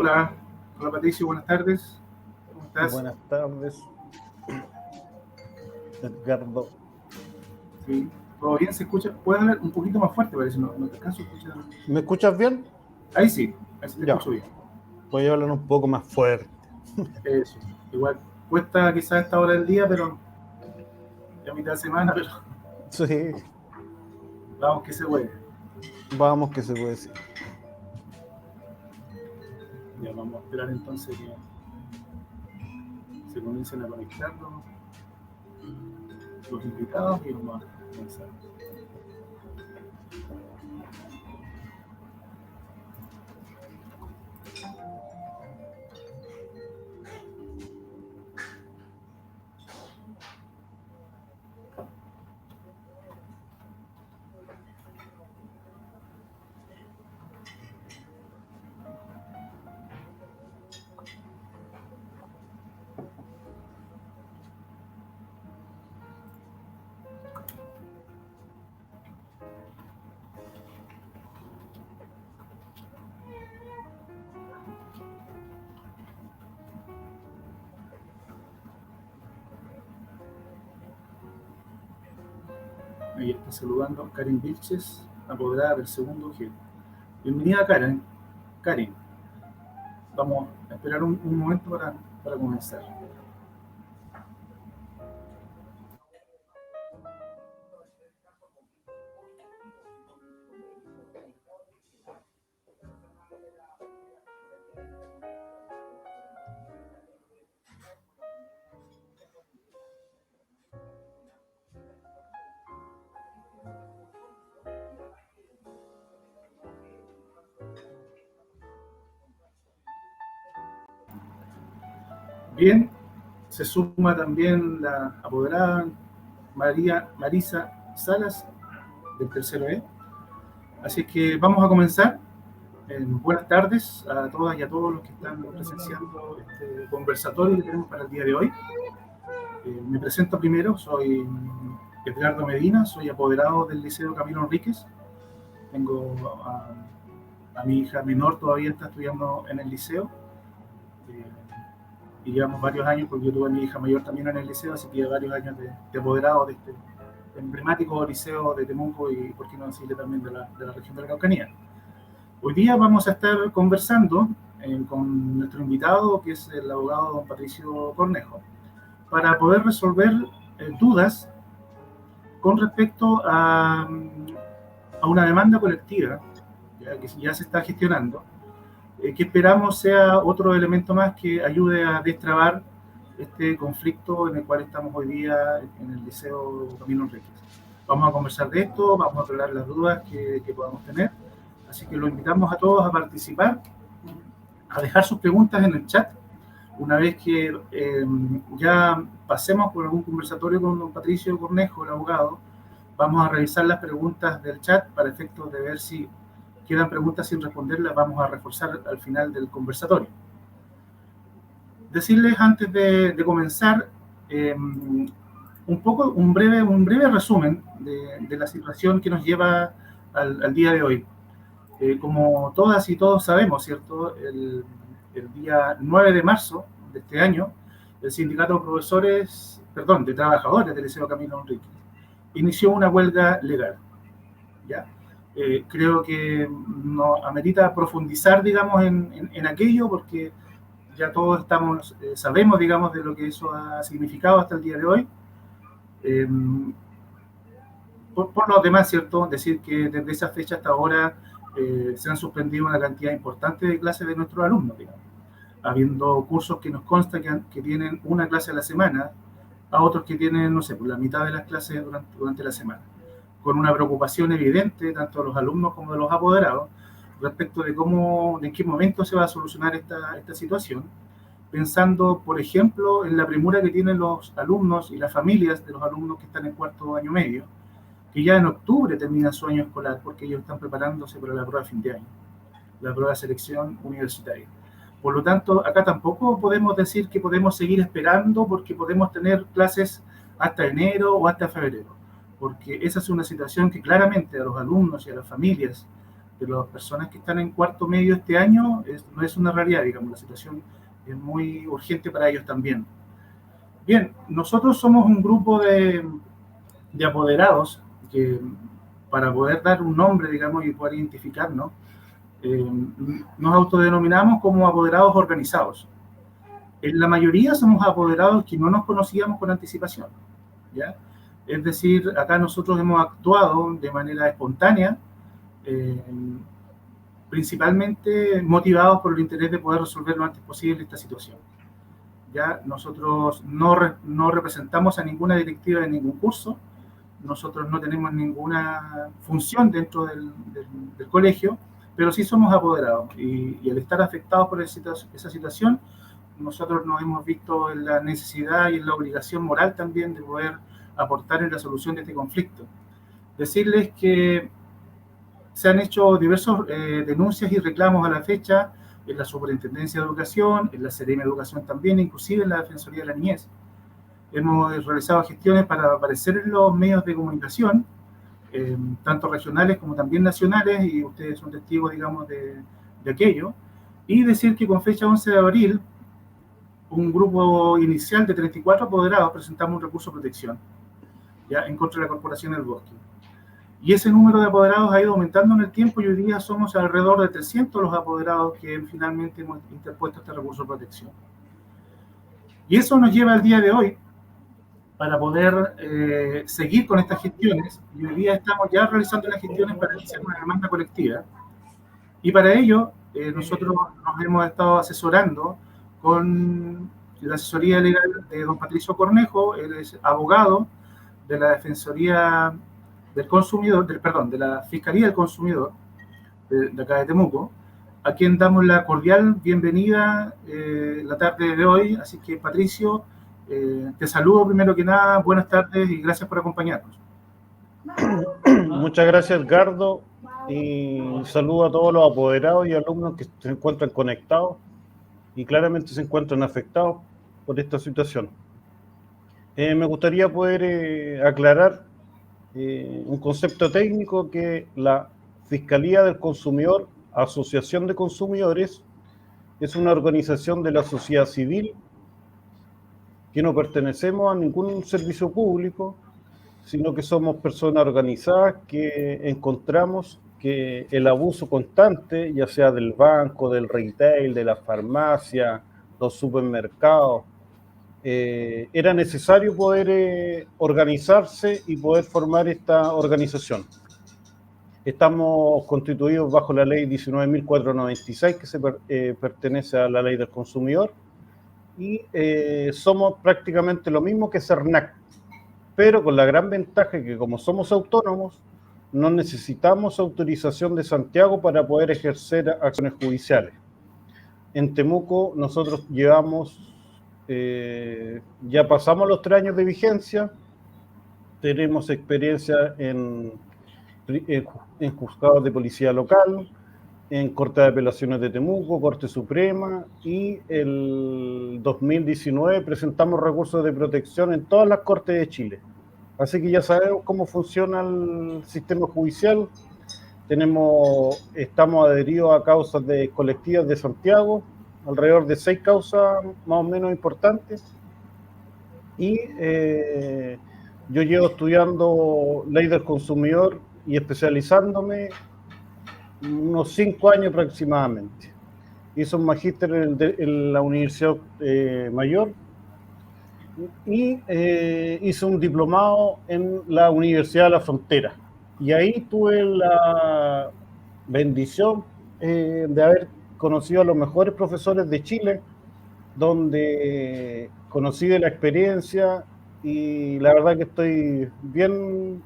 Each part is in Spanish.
Hola, hola Patricio, buenas tardes. ¿Cómo estás? Buenas tardes, Edgardo. Sí, ¿todo bien? ¿Se escucha? ¿Puedes hablar un poquito más fuerte? Parece, no te alcanzo a escuchar. ¿Me escuchas bien? Ahí sí te Ya, escucho bien. voy a hablar un poco más fuerte. Eso. Igual cuesta quizás a esta hora del día, pero ya mitad de semana, pero Sí, vamos que se puede. vamos que se puede decir. Ya vamos a esperar entonces que se comiencen a conectar los invitados y vamos a comenzar. Ahí está saludando a Karen Vilches, apoderada del segundo G. Bienvenida Karen. Karen, vamos a esperar un momento para comenzar. Bien, se suma también la apoderada Marisa Salas del tercero E. Así que vamos a comenzar. Buenas tardes a todas y a todos los que están presenciando este conversatorio que tenemos para el día de hoy. Me presento primero, soy Edgardo Medina, soy apoderado del Liceo Camilo Enríquez. Tengo a mi hija menor, todavía está estudiando en el liceo. Eh, y llevamos varios años, porque yo tuve a mi hija mayor también en el liceo, así que llevo varios años de apoderado de este emblemático liceo de Temuco y, por qué no decirle, también de la región de la Araucanía. Hoy día vamos a estar conversando con nuestro invitado, que es el abogado don Patricio Cornejo, para poder resolver dudas con respecto a una demanda colectiva que ya se está gestionando, que esperamos sea otro elemento más que ayude a destrabar este conflicto en el cual estamos hoy día en el Liceo Camilo Enríquez. Vamos a conversar de esto, vamos a aclarar las dudas que podamos tener, así que los invitamos a todos a participar, a dejar sus preguntas en el chat. Una vez que ya pasemos por algún conversatorio con don Patricio Cornejo, el abogado, vamos a revisar las preguntas del chat para efectos de ver si quedan preguntas sin responder, las vamos a reforzar al final del conversatorio. Decirles antes de comenzar un breve resumen de la situación que nos lleva al día de hoy. Como todas y todos sabemos, ¿cierto? El día 9 de marzo de este año, el Sindicato de Trabajadores del Liceo Camilo Enríquez inició una huelga legal. ¿Ya? Creo que no amerita profundizar, digamos, en aquello, porque ya todos sabemos, digamos, de lo que eso ha significado hasta el día de hoy. Por lo demás, ¿cierto? Decir que desde esa fecha hasta ahora se han suspendido una cantidad importante de clases de nuestros alumnos, digamos, habiendo cursos que nos consta que tienen una clase a la semana, a otros que tienen, no sé, por la mitad de las clases durante la semana, con una preocupación evidente tanto de los alumnos como de los apoderados respecto de en qué momento se va a solucionar esta situación, pensando, por ejemplo, en la premura que tienen los alumnos y las familias de los alumnos que están en cuarto año medio, que ya en octubre termina su año escolar porque ellos están preparándose para la prueba de fin de año, la prueba de selección universitaria. Por lo tanto, acá tampoco podemos decir que podemos seguir esperando porque podemos tener clases hasta enero o hasta febrero, porque esa es una situación que claramente a los alumnos y a las familias de las personas que están en cuarto medio este año no es una realidad, digamos, la situación es muy urgente para ellos también. Bien, nosotros somos un grupo de apoderados que, para poder dar un nombre, digamos, y poder identificarnos, nos autodenominamos como apoderados organizados. En la mayoría somos apoderados que no nos conocíamos con anticipación, ¿ya? Es decir, acá nosotros hemos actuado de manera espontánea, principalmente motivados por el interés de poder resolver lo antes posible esta situación. Ya nosotros no representamos a ninguna directiva de ningún curso, nosotros no tenemos ninguna función dentro del colegio, pero sí somos apoderados y al estar afectados por esa situación, nosotros nos hemos visto en la necesidad y en la obligación moral también de poder aportar en la solución de este conflicto. Decirles que se han hecho diversas denuncias y reclamos a la fecha en la Superintendencia de Educación, en la Seremi de Educación también, inclusive en la Defensoría de la Niñez. Hemos realizado gestiones para aparecer en los medios de comunicación, tanto regionales como también nacionales, y ustedes son testigos, digamos, de aquello. Y decir que con fecha 11 de abril, un grupo inicial de 34 apoderados presentamos un recurso de protección, ya, en contra de la Corporación del Bosque. Y ese número de apoderados ha ido aumentando en el tiempo y hoy día somos alrededor de 300 los apoderados que finalmente hemos interpuesto este recurso de protección. Y eso nos lleva al día de hoy para poder seguir con estas gestiones, y hoy día estamos ya realizando las gestiones para iniciar una demanda colectiva. Y para ello nosotros nos hemos estado asesorando con la asesoría legal de don Patricio Cornejo. Él es abogado de la Defensoría del Consumidor, de la Fiscalía del Consumidor de acá de Temuco, a quien damos la cordial bienvenida la tarde de hoy. Así que, Patricio, te saludo primero que nada, buenas tardes y gracias por acompañarnos. Muchas gracias, Edgardo, y saludo a todos los apoderados y alumnos que se encuentran conectados y claramente se encuentran afectados por esta situación. Me gustaría poder aclarar un concepto técnico, que la Fiscalía del Consumidor, Asociación de Consumidores, es una organización de la sociedad civil que no pertenecemos a ningún servicio público, sino que somos personas organizadas que encontramos que el abuso constante, ya sea del banco, del retail, de la farmacia, los supermercados, era necesario poder organizarse y poder formar esta organización. Estamos constituidos bajo la ley 19.496, que se pertenece a la ley del consumidor, y somos prácticamente lo mismo que CERNAC, pero con la gran ventaja que, como somos autónomos, no necesitamos autorización de Santiago para poder ejercer acciones judiciales. En Temuco nosotros ya pasamos los 3 años de vigencia, tenemos experiencia en juzgados de policía local, en Corte de Apelaciones de Temuco, Corte Suprema, y el 2019 presentamos recursos de protección en todas las Cortes de Chile. Así que ya sabemos cómo funciona el sistema judicial. Estamos adheridos a causas colectivas de Santiago, alrededor de 6 causas más o menos importantes. Y yo llevo estudiando ley del consumidor y especializándome unos 5 años aproximadamente. Hice un magíster en la Universidad Mayor y hice un diplomado en la Universidad de la Frontera. Y ahí tuve la bendición de haber conocido a los mejores profesores de Chile, donde conocí de la experiencia, y la verdad que estoy bien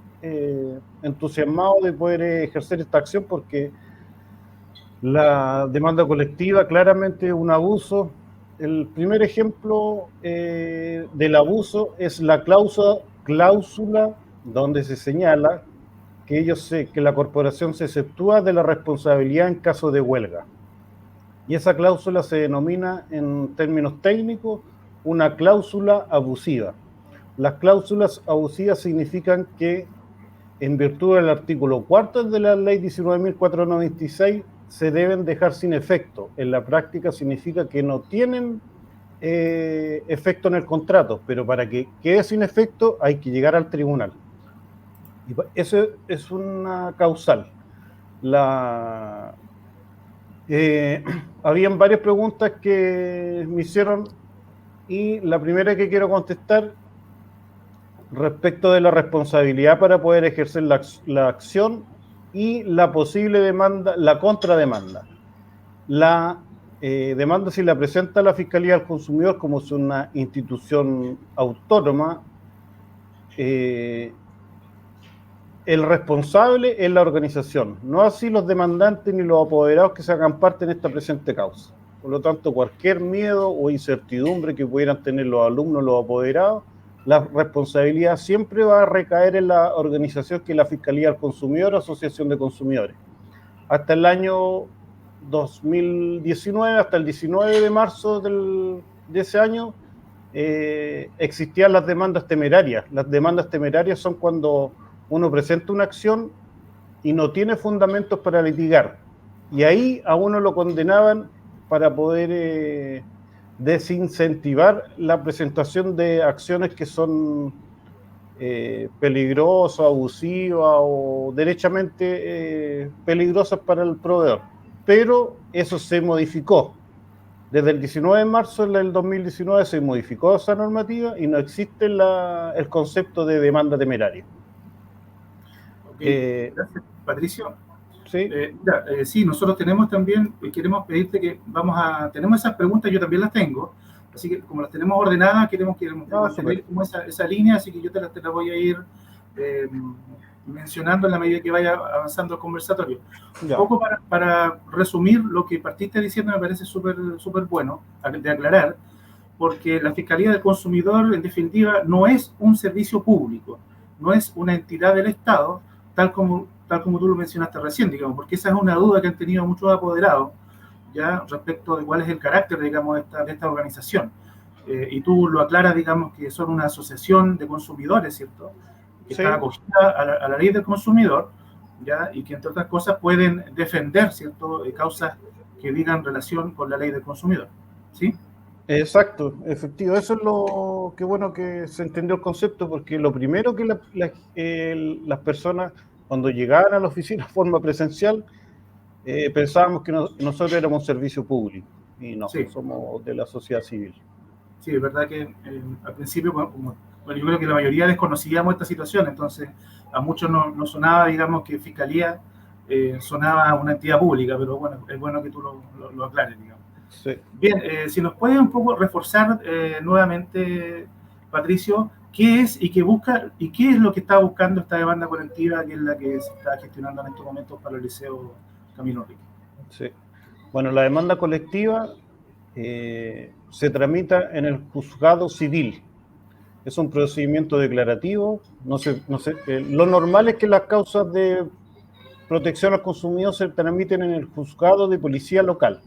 entusiasmado de poder ejercer esta acción, porque la demanda colectiva claramente es un abuso. El primer ejemplo del abuso es la cláusula donde se señala que la corporación se exceptúa de la responsabilidad en caso de huelga. Y esa cláusula se denomina, en términos técnicos, una cláusula abusiva. Las cláusulas abusivas significan que en virtud del artículo 4 de la ley 19.496, se deben dejar sin efecto. En la práctica significa que no tienen efecto en el contrato, pero para que quede sin efecto hay que llegar al tribunal. Y eso es una causal. Habían varias preguntas que me hicieron y la primera que quiero contestar respecto de la responsabilidad para poder ejercer la acción y la posible demanda, la contrademanda. La demanda, si la presenta la Fiscalía del Consumidor como es una institución autónoma, el responsable es la organización, no así los demandantes ni los apoderados que se hagan parte en esta presente causa. Por lo tanto, cualquier miedo o incertidumbre que pudieran tener los alumnos, los apoderados, la responsabilidad siempre va a recaer en la organización que es la Fiscalía del Consumidor, Asociación de Consumidores. Hasta el año 2019, hasta el 19 de marzo de ese año, existían las demandas temerarias. Las demandas temerarias son cuando uno presenta una acción y no tiene fundamentos para litigar. Y ahí a uno lo condenaban para poder desincentivar la presentación de acciones que son peligrosas, abusivas o derechamente peligrosas para el proveedor. Pero eso se modificó. Desde el 19 de marzo del 2019 se modificó esa normativa y no existe el concepto de demanda temeraria. Gracias, Patricio. Sí. Sí, nosotros tenemos también, queremos pedirte que tenemos esas preguntas, yo también las tengo, así que como las tenemos ordenadas, queremos mantener como esa línea, así que yo te las voy a ir mencionando en la medida que vaya avanzando el conversatorio. Un poco para resumir lo que partiste diciendo, me parece súper bueno de aclarar, porque la Fiscalía del Consumidor, en definitiva, no es un servicio público, no es una entidad del Estado, tal como tú lo mencionaste recién, digamos, porque esa es una duda que han tenido muchos apoderados, ya, respecto de cuál es el carácter, digamos, de esta organización. Y tú lo aclaras, digamos, que son una asociación de consumidores, ¿cierto?, que está acogida a la ley del consumidor, ya, y que entre otras cosas pueden defender, ¿cierto?, causas que digan relación con la ley del consumidor, ¿sí? Exacto, efectivo. Eso es lo que bueno que se entendió el concepto, porque lo primero que las personas, cuando llegaban a la oficina de forma presencial, pensábamos que nosotros éramos un servicio público, y no, somos de la sociedad civil. Sí, es verdad que al principio, bueno, yo creo que la mayoría desconocíamos esta situación, entonces a muchos no sonaba, digamos, que Fiscalía sonaba una entidad pública, pero bueno, es bueno que tú lo aclares, digamos. Sí. Bien, si nos puede un poco reforzar nuevamente, Patricio, qué es y qué busca y qué es lo que está buscando esta demanda colectiva, que es la que se está gestionando en estos momentos para el Liceo Camilo Enrique. Sí. Bueno, la demanda colectiva se tramita en el juzgado civil. Es un procedimiento declarativo. Lo normal es que las causas de protección al consumidor se tramiten en el juzgado de policía local,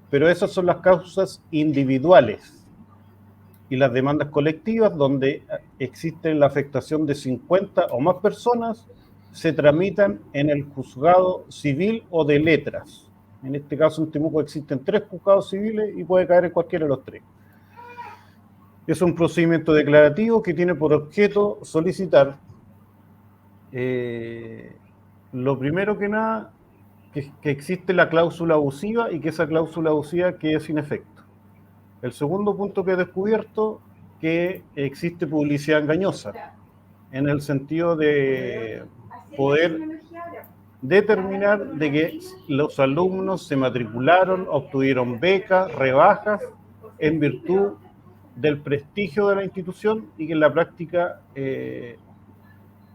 pero esas son las causas individuales. Y las demandas colectivas, donde existe la afectación de 50 o más personas, se tramitan en el juzgado civil o de letras. En este caso, en Temuco existen 3 juzgados civiles y puede caer en cualquiera de los 3. Es un procedimiento declarativo que tiene por objeto solicitar, lo primero que nada, que existe la cláusula abusiva y que esa cláusula abusiva quede sin efecto. El segundo punto que he descubierto, que existe publicidad engañosa, en el sentido de poder determinar de que los alumnos se matricularon, obtuvieron becas, rebajas, en virtud del prestigio de la institución, y que en la práctica,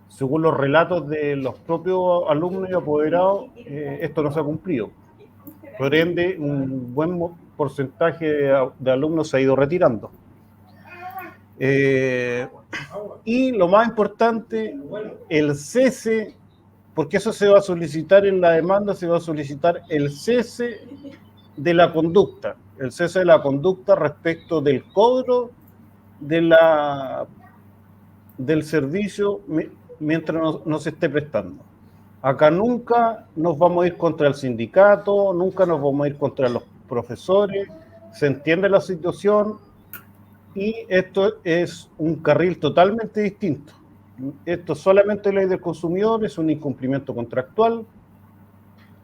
según los relatos de los propios alumnos y apoderados, esto no se ha cumplido. Por ende, un buen porcentaje de alumnos se ha ido retirando. Y lo más importante, el cese, porque eso se va a solicitar en la demanda, se va a solicitar el cese de la conducta, respecto del cobro del servicio mientras no se esté prestando. Acá nunca nos vamos a ir contra el sindicato, nunca nos vamos a ir contra los profesores, se entiende la situación y esto es un carril totalmente distinto. Esto solamente ley del consumidor, es un incumplimiento contractual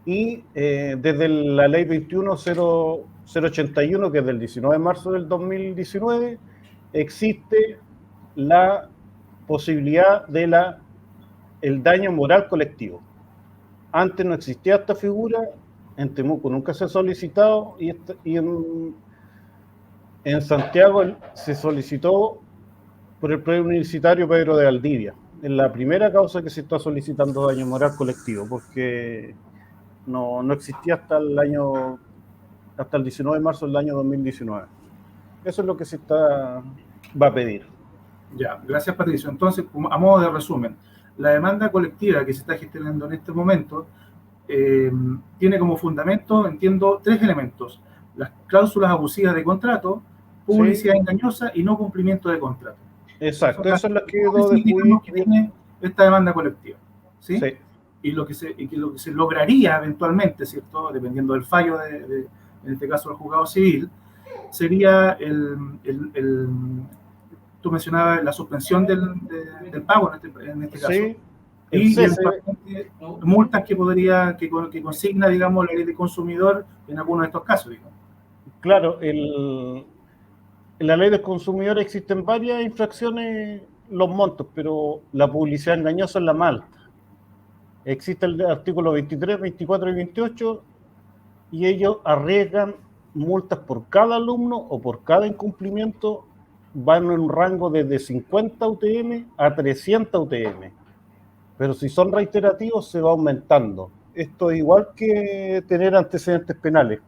y desde la ley 21.081, que es del 19 de marzo del 2019, existe la posibilidad de el daño moral colectivo. Antes no existía esta figura, en Temuco nunca se ha solicitado y en Santiago se solicitó por el preuniversitario Pedro de Valdivia. Es la primera causa que se está solicitando daño moral colectivo, porque no existía hasta el 19 de marzo del año 2019. Eso es lo que va a pedir. Ya, gracias Patricio. Entonces, a modo de resumen, la demanda colectiva que se está gestionando en este momento tiene como fundamento, entiendo, 3 elementos: las cláusulas abusivas de contrato, publicidad engañosa y no cumplimiento de contrato. Exacto, eso es lo que tiene esta demanda colectiva, ¿sí? Sí. Y lo que se lograría eventualmente, ¿cierto?, dependiendo del fallo en este caso del juzgado civil, sería tú mencionabas la suspensión del pago en este caso. Sí. Y multas que consigna, digamos, la ley de consumidor en algunos de estos casos, digamos. Claro, en la ley del consumidor existen varias infracciones, los montos, pero la publicidad engañosa es la más alta. Existe el artículo 23, 24 y 28 y ellos arriesgan multas por cada alumno o por cada incumplimiento, van en un rango desde 50 UTM a 300 UTM. Pero si son reiterativos se va aumentando. Esto es igual que tener antecedentes penales.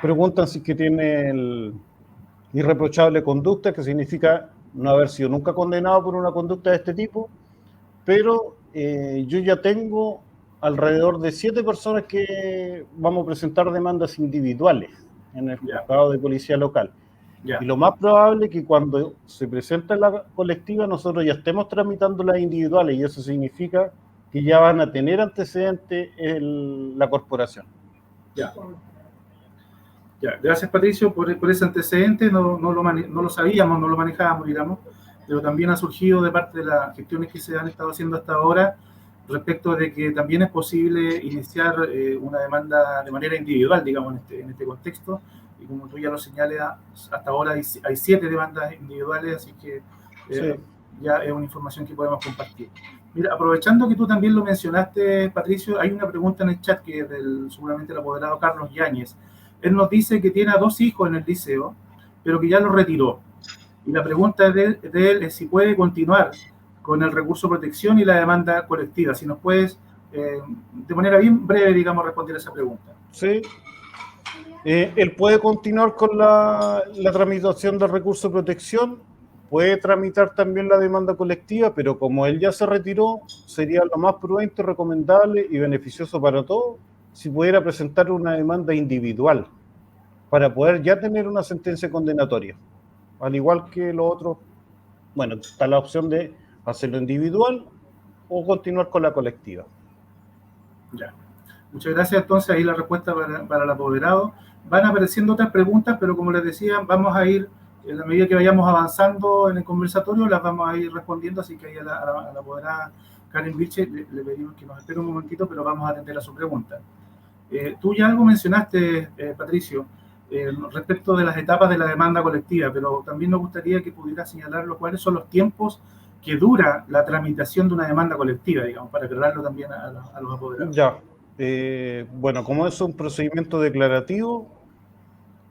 Preguntan si que tiene irreprochable conducta, que significa no haber sido nunca condenado por una conducta de este tipo, pero yo ya tengo alrededor de 7 personas que vamos a presentar demandas individuales en el juzgado de policía local. Y lo más probable es que cuando se presenta la colectiva nosotros ya estemos tramitando las individuales, y eso significa que ya van a tener antecedentes la corporación. Ya, gracias Patricio por ese antecedente. No lo sabíamos, no lo manejábamos, digamos, pero también ha surgido de parte de las gestiones que se han estado haciendo hasta ahora respecto de que también es posible iniciar una demanda de manera individual, digamos, en este contexto. Y como tú ya lo señalas, hasta ahora hay 7 demandas individuales, así que ya es una información que podemos compartir. Mira, aprovechando que tú también lo mencionaste, Patricio, hay una pregunta en el chat que es seguramente el apoderado Carlos Yáñez. Él nos dice que tiene a 2 hijos en el liceo, pero que ya los retiró. Y la pregunta de él es si puede continuar con el recurso de protección y la demanda colectiva. Si nos puedes, de manera bien breve, digamos, responder a esa pregunta. Sí. Él puede continuar con la tramitación del recurso de protección, puede tramitar también la demanda colectiva, pero como él ya se retiró, sería lo más prudente, recomendable y beneficioso para todos si pudiera presentar una demanda individual para poder ya tener una sentencia condenatoria. Al igual que lo otro, bueno, está la opción de hacerlo individual o continuar con la colectiva. Ya. Muchas gracias. Entonces, ahí la respuesta para el apoderado. Van apareciendo otras preguntas, pero como les decía, vamos a ir, en la medida que vayamos avanzando en el conversatorio, las vamos a ir respondiendo, así que ahí a la apoderada Karen Vilche le pedimos que nos espere un momentito, pero vamos a atender a su pregunta. Tú ya algo mencionaste, Patricio, respecto de las etapas de la demanda colectiva, pero también nos gustaría que pudiera señalar cuáles son los tiempos que dura la tramitación de una demanda colectiva, digamos, para aclararlo también a los apoderados. Ya. Bueno, como es un procedimiento declarativo,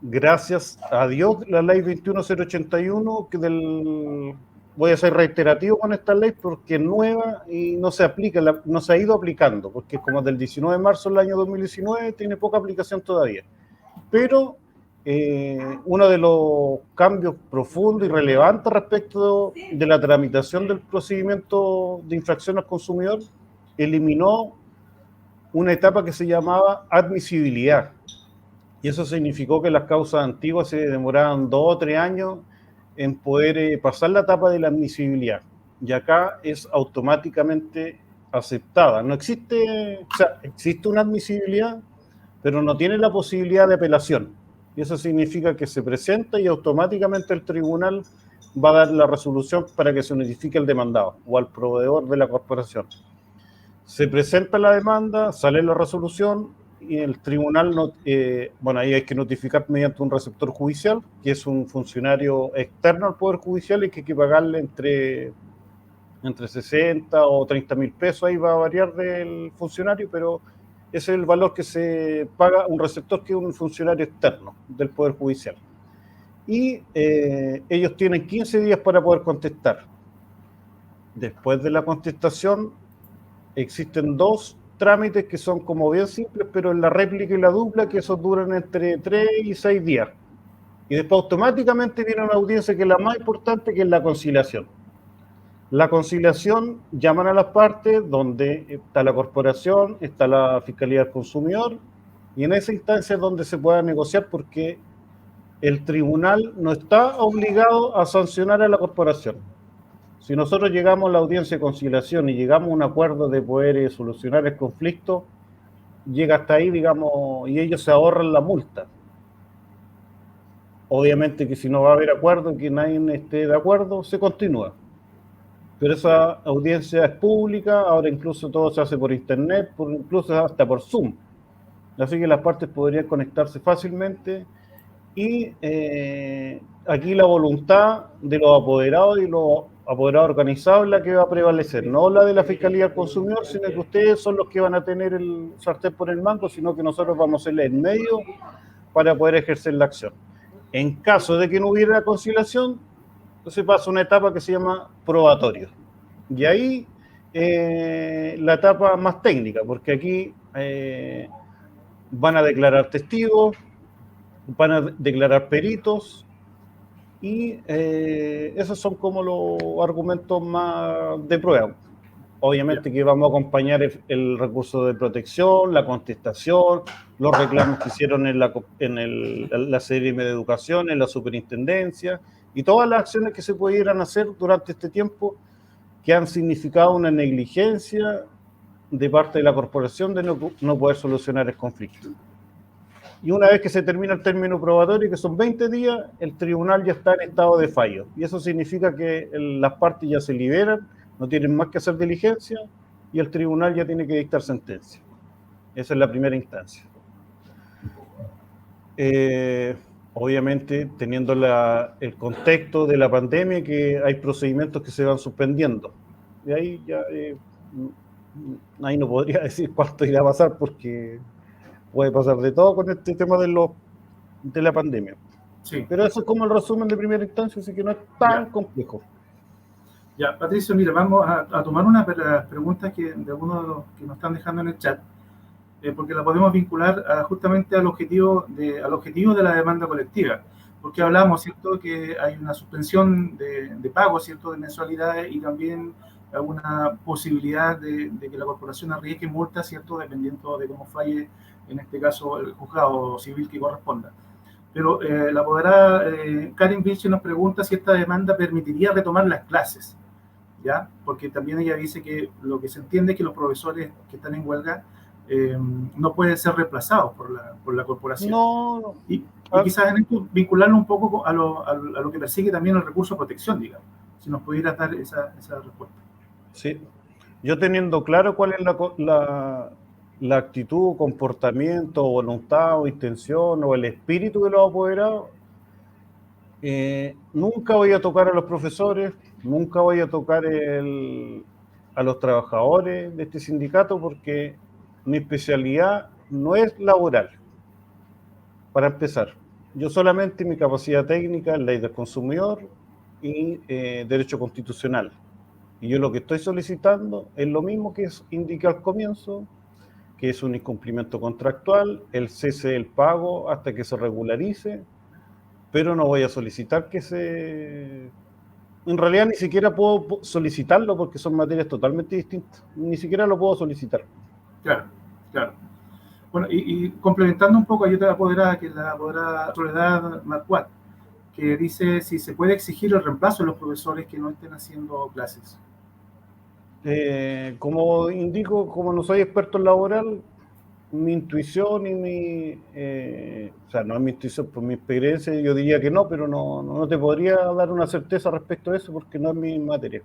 gracias a Dios, la ley 21.081, voy a ser reiterativo con esta ley porque es nueva y no se aplica, no se ha ido aplicando, porque como del 19 de marzo del año 2019 tiene poca aplicación todavía. Pero uno de los cambios profundos y relevantes respecto de la tramitación del procedimiento de infracción al consumidor, eliminó una etapa que se llamaba admisibilidad. Y eso significó que las causas antiguas se demoraban 2 o 3 años en poder pasar la etapa de la admisibilidad. y acá es automáticamente aceptada. No existe, o sea, existe una admisibilidad, pero no tiene la posibilidad de apelación. Y eso significa que se presenta y automáticamente el tribunal va a dar la resolución para que se notifique al demandado o al proveedor de la corporación. Se presenta la demanda, sale la resolución y el tribunal, bueno, ahí hay que notificar mediante un receptor judicial, que es un funcionario externo al Poder Judicial y que hay que pagarle entre 60 o 30 mil pesos, ahí va a variar del funcionario, pero ese es el valor que se paga un receptor que es un funcionario externo del Poder Judicial. Y ellos tienen 15 días para poder contestar. Después de la contestación, existen dos trámites que son como bien simples, pero en la réplica y la dupla, que esos duran entre 3 y 6 días. Y después automáticamente viene una audiencia que es la más importante, que es la conciliación. La conciliación, llaman a las partes, donde está la corporación, está la Fiscalía del Consumidor, y en esa instancia es donde se pueda negociar, porque el tribunal no está obligado a sancionar a la corporación. Si nosotros llegamos a la audiencia de conciliación y llegamos a un acuerdo de poder solucionar el conflicto, llega hasta ahí, digamos, y ellos se ahorran la multa. Obviamente que si no va a haber acuerdo y que nadie esté de acuerdo, se continúa. Pero esa audiencia es pública, ahora incluso todo se hace por internet, incluso hasta por Zoom. Así que las partes podrían conectarse fácilmente y aquí la voluntad de los apoderados y los apoderados organizados es la que va a prevalecer, no la de la Fiscalía del Consumidor, sino que ustedes son los que van a tener el sartén por el mango, sino que nosotros vamos a ser el medio para poder ejercer la acción. En caso de que no hubiera conciliación, entonces pasa una etapa que se llama probatorio. Y ahí la etapa más técnica, porque aquí van a declarar testigos, van a declarar peritos, y esos son como los argumentos más de prueba. Obviamente que vamos a acompañar el recurso de protección, la contestación, los reclamos que hicieron en la CRM de Educación, en la superintendencia, y todas las acciones que se pudieran hacer durante este tiempo que han significado una negligencia de parte de la corporación de no poder solucionar el conflicto. Y una vez que se termina el término probatorio, que son 20 días, el tribunal ya está en estado de fallo. Y eso significa que las partes ya se liberan, no tienen más que hacer diligencia, y el tribunal ya tiene que dictar sentencia. Esa es la primera instancia. Obviamente, teniendo el contexto de la pandemia, que hay procedimientos que se van suspendiendo. Y ahí ya ahí no podría decir cuánto irá a pasar, porque puede pasar de todo con este tema de la pandemia. Sí. Pero eso es como el resumen de primera instancia, así que no es tan complejo. Ya, Patricio, mira, vamos a tomar una de las preguntas de algunos de los que nos están dejando en el chat, porque la podemos vincular justamente al objetivo de la demanda colectiva, porque hablamos, ¿cierto?, que hay una suspensión de pago, ¿cierto?, de mensualidades, y también alguna posibilidad de que la corporación arriesgue multas, ¿cierto?, dependiendo de cómo falle, en este caso, el juzgado civil que corresponda. Pero la apoderada Karen Vilche nos pregunta si esta demanda permitiría retomar las clases, ¿ya? Porque también ella dice que lo que se entiende es que los profesores que están en huelga no pueden ser reemplazados por la corporación. No. Y quizás en esto vincularlo un poco a lo que persigue también el recurso de protección, digamos, si nos pudieras dar esa respuesta. Sí, yo teniendo claro cuál es la actitud, comportamiento, voluntad o intención o el espíritu de los apoderados, nunca voy a tocar a los profesores, nunca voy a tocar a los trabajadores de este sindicato, porque mi especialidad no es laboral. Para empezar, yo solamente mi capacidad técnica es ley del consumidor y derecho constitucional. Y yo lo que estoy solicitando es lo mismo que indiqué al comienzo, que es un incumplimiento contractual, el cese del pago hasta que se regularice, pero no voy a solicitar En realidad ni siquiera puedo solicitarlo, porque son materias totalmente distintas. Ni siquiera lo puedo solicitar. Claro, claro. Bueno, y complementando un poco, hay otra apoderada, que es la apoderada Soledad Marcuat, que dice si se puede exigir el reemplazo de los profesores que no estén haciendo clases. Como indico, como no soy experto en laboral, mi intuición y o sea, no es mi intuición, por mi experiencia, yo diría que no, pero no te podría dar una certeza respecto a eso porque no es mi materia.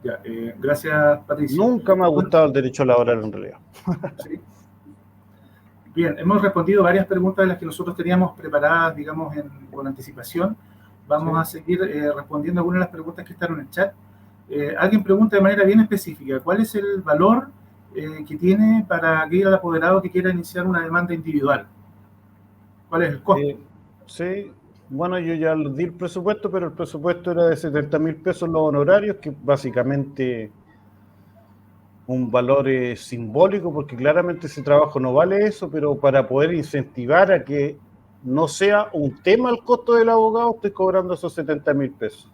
Ya, gracias, Patricio. Nunca me ha Bueno, gustado el derecho laboral en realidad. sí. Bien, hemos respondido varias preguntas de las que nosotros teníamos preparadas, digamos, con anticipación. Vamos a seguir respondiendo algunas de las preguntas que están en el chat. Alguien pregunta de manera bien específica, ¿cuál es el valor que tiene para aquel apoderado que quiera iniciar una demanda individual? ¿Cuál es el costo? Sí, bueno, yo ya di el presupuesto, pero el presupuesto era de 70.000 pesos los honorarios, que básicamente un valor simbólico, porque claramente ese trabajo no vale eso, pero para poder incentivar a que no sea un tema el costo del abogado, estoy cobrando esos 70.000 pesos.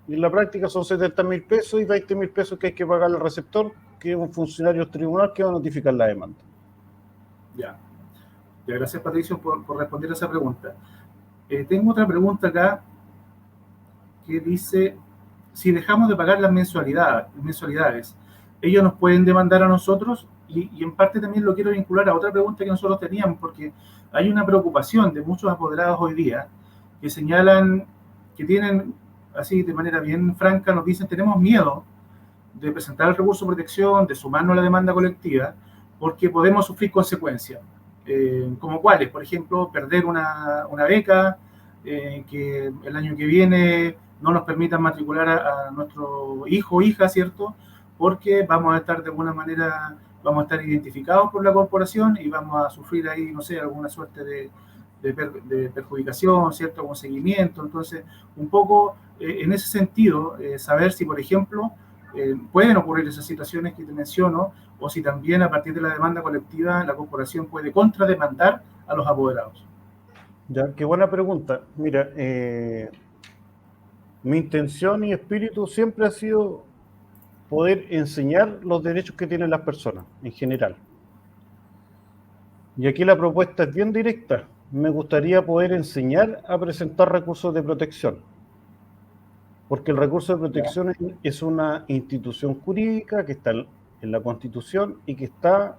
Y en la práctica son 70.000 pesos y 20.000 pesos que hay que pagar al receptor, que es un funcionario del tribunal que va a notificar la demanda. Ya. Gracias, Patricio, por responder a esa pregunta. Tengo otra pregunta acá que dice, si dejamos de pagar las mensualidades, ellos nos pueden demandar a nosotros y en parte también lo quiero vincular a otra pregunta que nosotros teníamos, porque hay una preocupación de muchos apoderados hoy día que señalan que tienen, así de manera bien franca, nos dicen, tenemos miedo de presentar el recurso de protección, de sumarnos a la demanda colectiva, porque podemos sufrir consecuencias. Como cuáles, por ejemplo, perder una beca, que el año que viene no nos permitan matricular a nuestro hijo o hija, ¿cierto? Porque vamos a estar de alguna manera, vamos a estar identificados por la corporación y vamos a sufrir ahí, no sé, alguna suerte de perjudicación, ¿cierto? Con seguimiento. Entonces, un poco en ese sentido, saber si, por ejemplo, pueden ocurrir esas situaciones que te menciono, o si también a partir de la demanda colectiva la corporación puede contrademandar a los apoderados. Ya, qué buena pregunta. Mira, mi intención y espíritu siempre ha sido poder enseñar los derechos que tienen las personas en general. Y aquí la propuesta es bien directa. Me gustaría poder enseñar a presentar recursos de protección, porque el recurso de protección es una institución jurídica que está en la Constitución y que está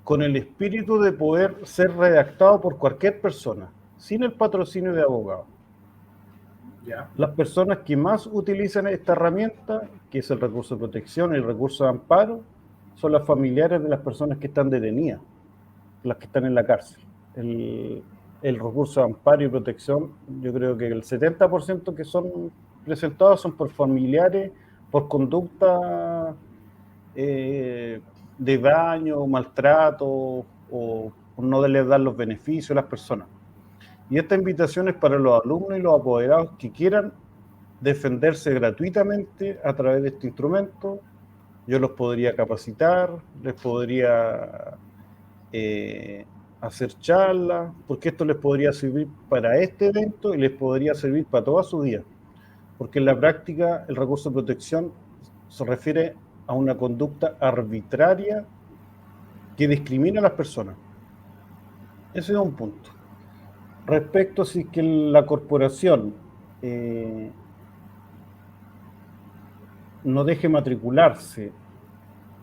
con el espíritu de poder ser redactado por cualquier persona, sin el patrocinio de abogados. Las personas que más utilizan esta herramienta, que es el recurso de protección y el recurso de amparo, son las familiares de las personas que están detenidas, las que están en la cárcel. El recurso de amparo y protección, yo creo que el 70% que son presentados son por familiares, por conducta de daño, maltrato, o por no les dar los beneficios a las personas. Y esta invitación es para los alumnos y los apoderados que quieran defenderse gratuitamente a través de este instrumento. Yo los podría capacitar, les podría hacer charlas, porque esto les podría servir para este evento y les podría servir para toda su vida. Porque en la práctica el recurso de protección se refiere a una conducta arbitraria que discrimina a las personas. Ese es un punto. Respecto a si que la corporación no deje matricularse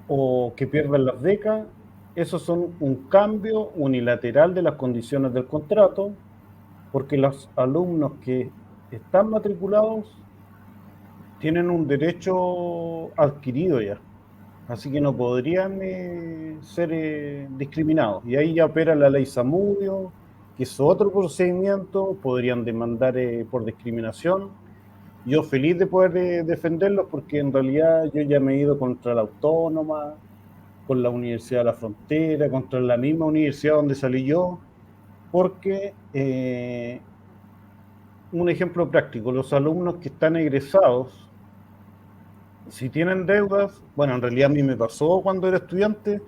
o que pierdan las becas, esos son un cambio unilateral de las condiciones del contrato, porque los alumnos que están matriculados tienen un derecho adquirido ya, así que no podrían ser discriminados. Y ahí ya opera la ley Zamudio, que es otro procedimiento, podrían demandar por discriminación. Yo feliz de poder defenderlos, porque en realidad yo ya me he ido contra la Autónoma, con la Universidad de la Frontera, contra la misma universidad donde salí yo, porque un ejemplo práctico, los alumnos que están egresados, si tienen deudas, bueno, en realidad a mí me pasó cuando era estudiante,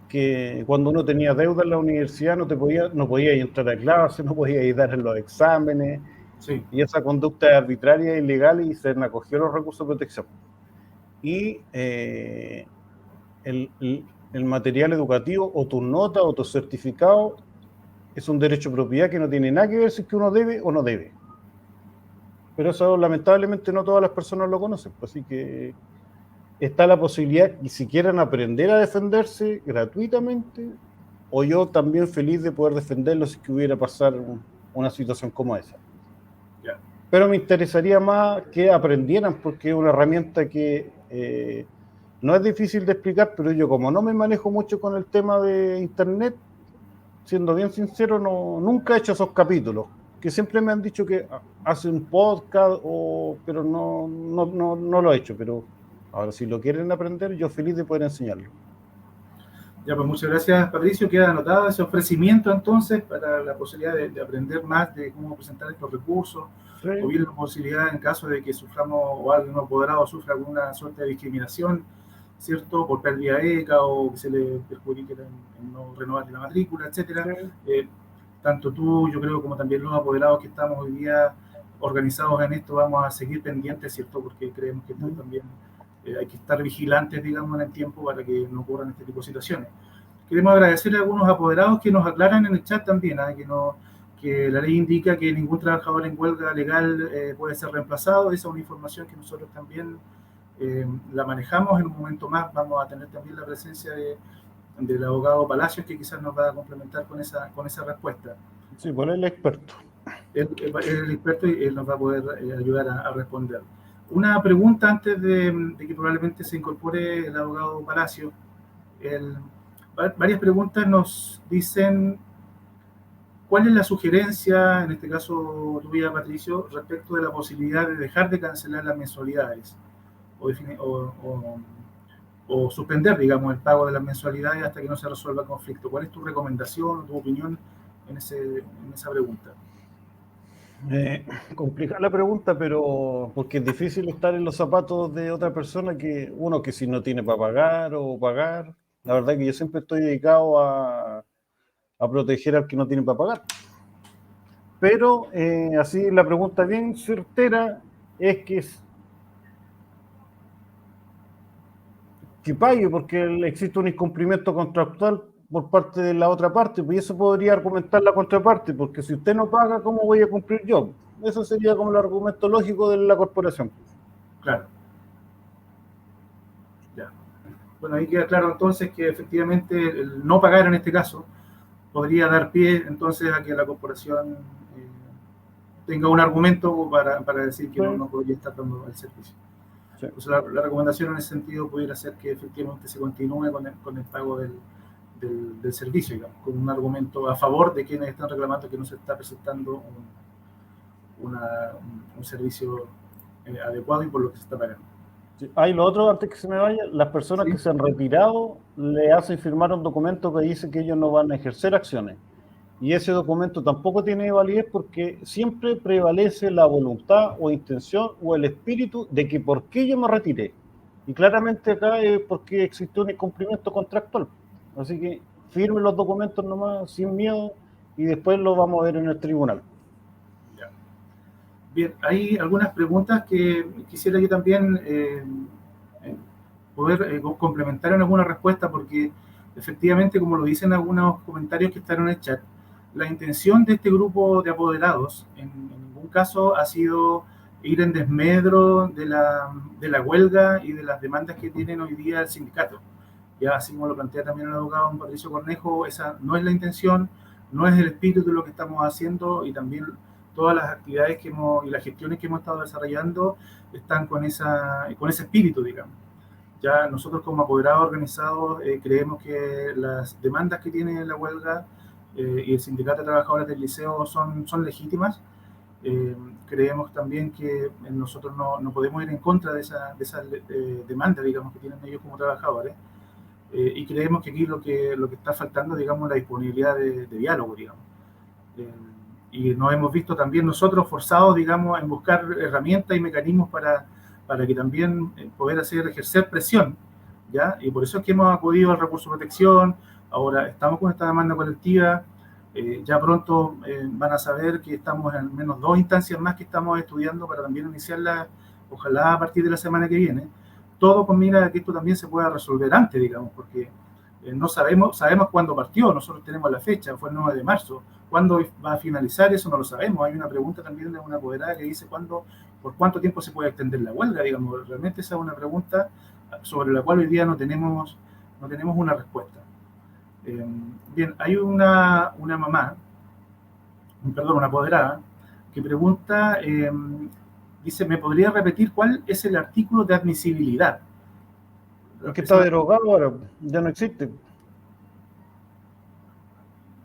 que cuando uno tenía deuda en la universidad no podía entrar a clase, no podía dar en los exámenes, sí. Y esa conducta es arbitraria e ilegal y se acogió a los recursos de protección. Y el material educativo, o tu nota o tu certificado, es un derecho de propiedad que no tiene nada que ver si es que uno debe o no debe. Pero eso lamentablemente no todas las personas lo conocen, así que está la posibilidad que si quieren aprender a defenderse gratuitamente, o yo también feliz de poder defenderlos si que hubiera pasar una situación como esa. Ya. Pero me interesaría más que aprendieran, porque es una herramienta que no es difícil de explicar, pero yo como no me manejo mucho con el tema de internet, siendo bien sincero, nunca he hecho esos capítulos, que siempre me han dicho que hace un podcast, pero no lo he hecho, pero ahora si lo quieren aprender, yo feliz de poder enseñarlo. Ya, pues muchas gracias, Patricio. Queda anotado ese ofrecimiento entonces para la posibilidad de aprender más de cómo presentar estos recursos, Sí. o bien la posibilidad en caso de que suframos o algún apoderado sufra alguna suerte de discriminación, ¿cierto? Por pérdida de ECA o que se le perjudique en no renovar la matrícula, etcétera. Sí. Tanto tú, yo creo, como también los apoderados que estamos hoy día organizados en esto, vamos a seguir pendientes, ¿cierto? Porque creemos que esto también hay que estar vigilantes, digamos, en el tiempo para que no ocurran este tipo de situaciones. Queremos agradecerle a algunos apoderados que nos aclaran en el chat también, que la ley indica que ningún trabajador en huelga legal puede ser reemplazado. Esa es una información que nosotros también la manejamos. En un momento más vamos a tener también la presencia del abogado Palacios, que quizás nos va a complementar con esa respuesta. Sí, por el experto. El experto y él nos va a poder ayudar a responder. Una pregunta antes de que probablemente se incorpore el abogado Palacio. Varias preguntas nos dicen cuál es la sugerencia, en este caso tuya, Patricio, respecto de la posibilidad de dejar de cancelar las mensualidades o suspender, digamos, el pago de las mensualidades hasta que no se resuelva el conflicto. ¿Cuál es tu recomendación o tu opinión en esa pregunta? Complicada la pregunta, pero porque es difícil estar en los zapatos de otra persona que uno que si no tiene para pagar o pagar. La verdad que yo siempre estoy dedicado a proteger al que no tiene para pagar. Pero así la pregunta bien certera es que pague porque existe un incumplimiento contractual por parte de la otra parte, pues eso podría argumentar la contraparte, porque si usted no paga, ¿cómo voy a cumplir yo? Eso sería como el argumento lógico de la corporación. Claro. Ya. Bueno, ahí queda claro entonces que efectivamente el no pagar en este caso podría dar pie entonces a que la corporación tenga un argumento para decir que no podría estar dando el servicio. Sí. Entonces la recomendación en ese sentido pudiera ser que efectivamente se continúe con el pago del servicio, digamos, con un argumento a favor de quienes están reclamando que no se está presentando un servicio adecuado y por lo que se está pagando. Sí. Lo otro, antes que se me vaya, las personas que se han retirado le hacen firmar un documento que dice que ellos no van a ejercer acciones. Y ese documento tampoco tiene validez porque siempre prevalece la voluntad o intención o el espíritu de que por qué yo me retiré. Y claramente acá es porque existe un incumplimiento contractual. Así que firme los documentos nomás, sin miedo, y después lo vamos a ver en el tribunal. Ya. Bien, hay algunas preguntas que quisiera yo también poder complementar en alguna respuesta, porque efectivamente, como lo dicen algunos comentarios que están en el chat, la intención de este grupo de apoderados en ningún caso ha sido ir en desmedro de la huelga y de las demandas que tienen hoy día el sindicato. Ya así como lo plantea también el abogado don Patricio Cornejo, esa no es la intención, no es el espíritu de lo que estamos haciendo, y también todas las actividades y las gestiones que hemos estado desarrollando están con ese espíritu, digamos. Ya nosotros como apoderados organizados creemos que las demandas que tiene la huelga y el sindicato de trabajadores del liceo son legítimas. Creemos también que nosotros no podemos ir en contra de esa demanda, digamos, que tienen ellos como trabajadores. Y creemos que aquí lo que está faltando, digamos, es la disponibilidad de diálogo, digamos. Y nos hemos visto también nosotros forzados, digamos, en buscar herramientas y mecanismos para que también poder ejercer presión, ¿ya? Y por eso es que hemos acudido al recurso de protección. Ahora estamos con esta demanda colectiva. Ya pronto van a saber que estamos en al menos 2 instancias más que estamos estudiando para también iniciarla, ojalá a partir de la semana que viene. Todo con mira a que esto también se pueda resolver antes, digamos, porque no sabemos cuándo partió, nosotros tenemos la fecha, fue el 9 de marzo. ¿Cuándo va a finalizar? Eso no lo sabemos. Hay una pregunta también de una apoderada que dice cuándo por cuánto tiempo se puede extender la huelga, digamos. Realmente esa es una pregunta sobre la cual hoy día no tenemos una respuesta. Bien, hay una mamá, perdón, una apoderada, que pregunta, dice, ¿me podría repetir cuál es el artículo de admisibilidad? Es que está derogado ahora, ya no existe.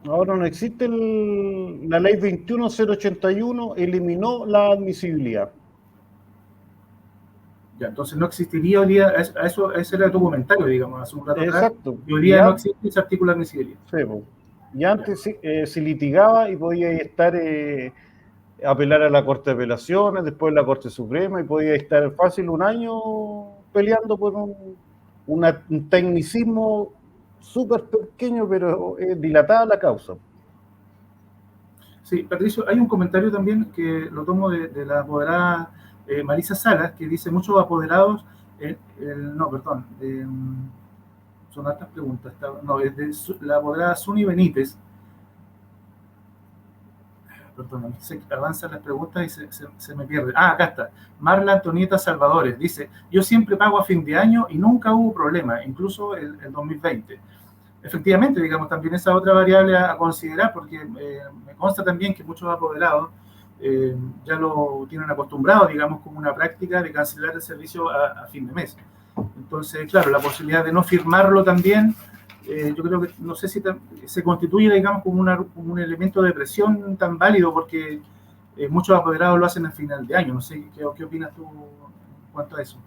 Ahora no existe la ley 21.081, eliminó la admisibilidad. Ya, entonces no existiría hoy día, ese era tu comentario, digamos, hace un rato atrás. Exacto. Y hoy día no existe ese artículo de admisibilidad. Sí, y antes se litigaba y podía estar, apelar a la Corte de Apelaciones, después la Corte Suprema, y podía estar fácil un año peleando por un tecnicismo súper pequeño, pero dilatada la causa. Sí, Patricio, hay un comentario también que lo tomo de la apoderada Marisa Salas, que dice muchos apoderados, son hartas preguntas, es de la apoderada Suni Benítez, perdón, avanzan las preguntas y se me pierde. Acá está. Marla Antonieta Salvadores dice, yo siempre pago a fin de año y nunca hubo problema, incluso el 2020. Efectivamente, digamos, también esa otra variable a considerar, porque me consta también que muchos apoderados ya lo tienen acostumbrado, digamos, como una práctica de cancelar el servicio a fin de mes. Entonces, claro, la posibilidad de no firmarlo también, yo creo que, no sé si se constituye, digamos, como un elemento de presión tan válido, porque muchos apoderados lo hacen al final de año. No sé, ¿qué opinas tú en cuanto a eso?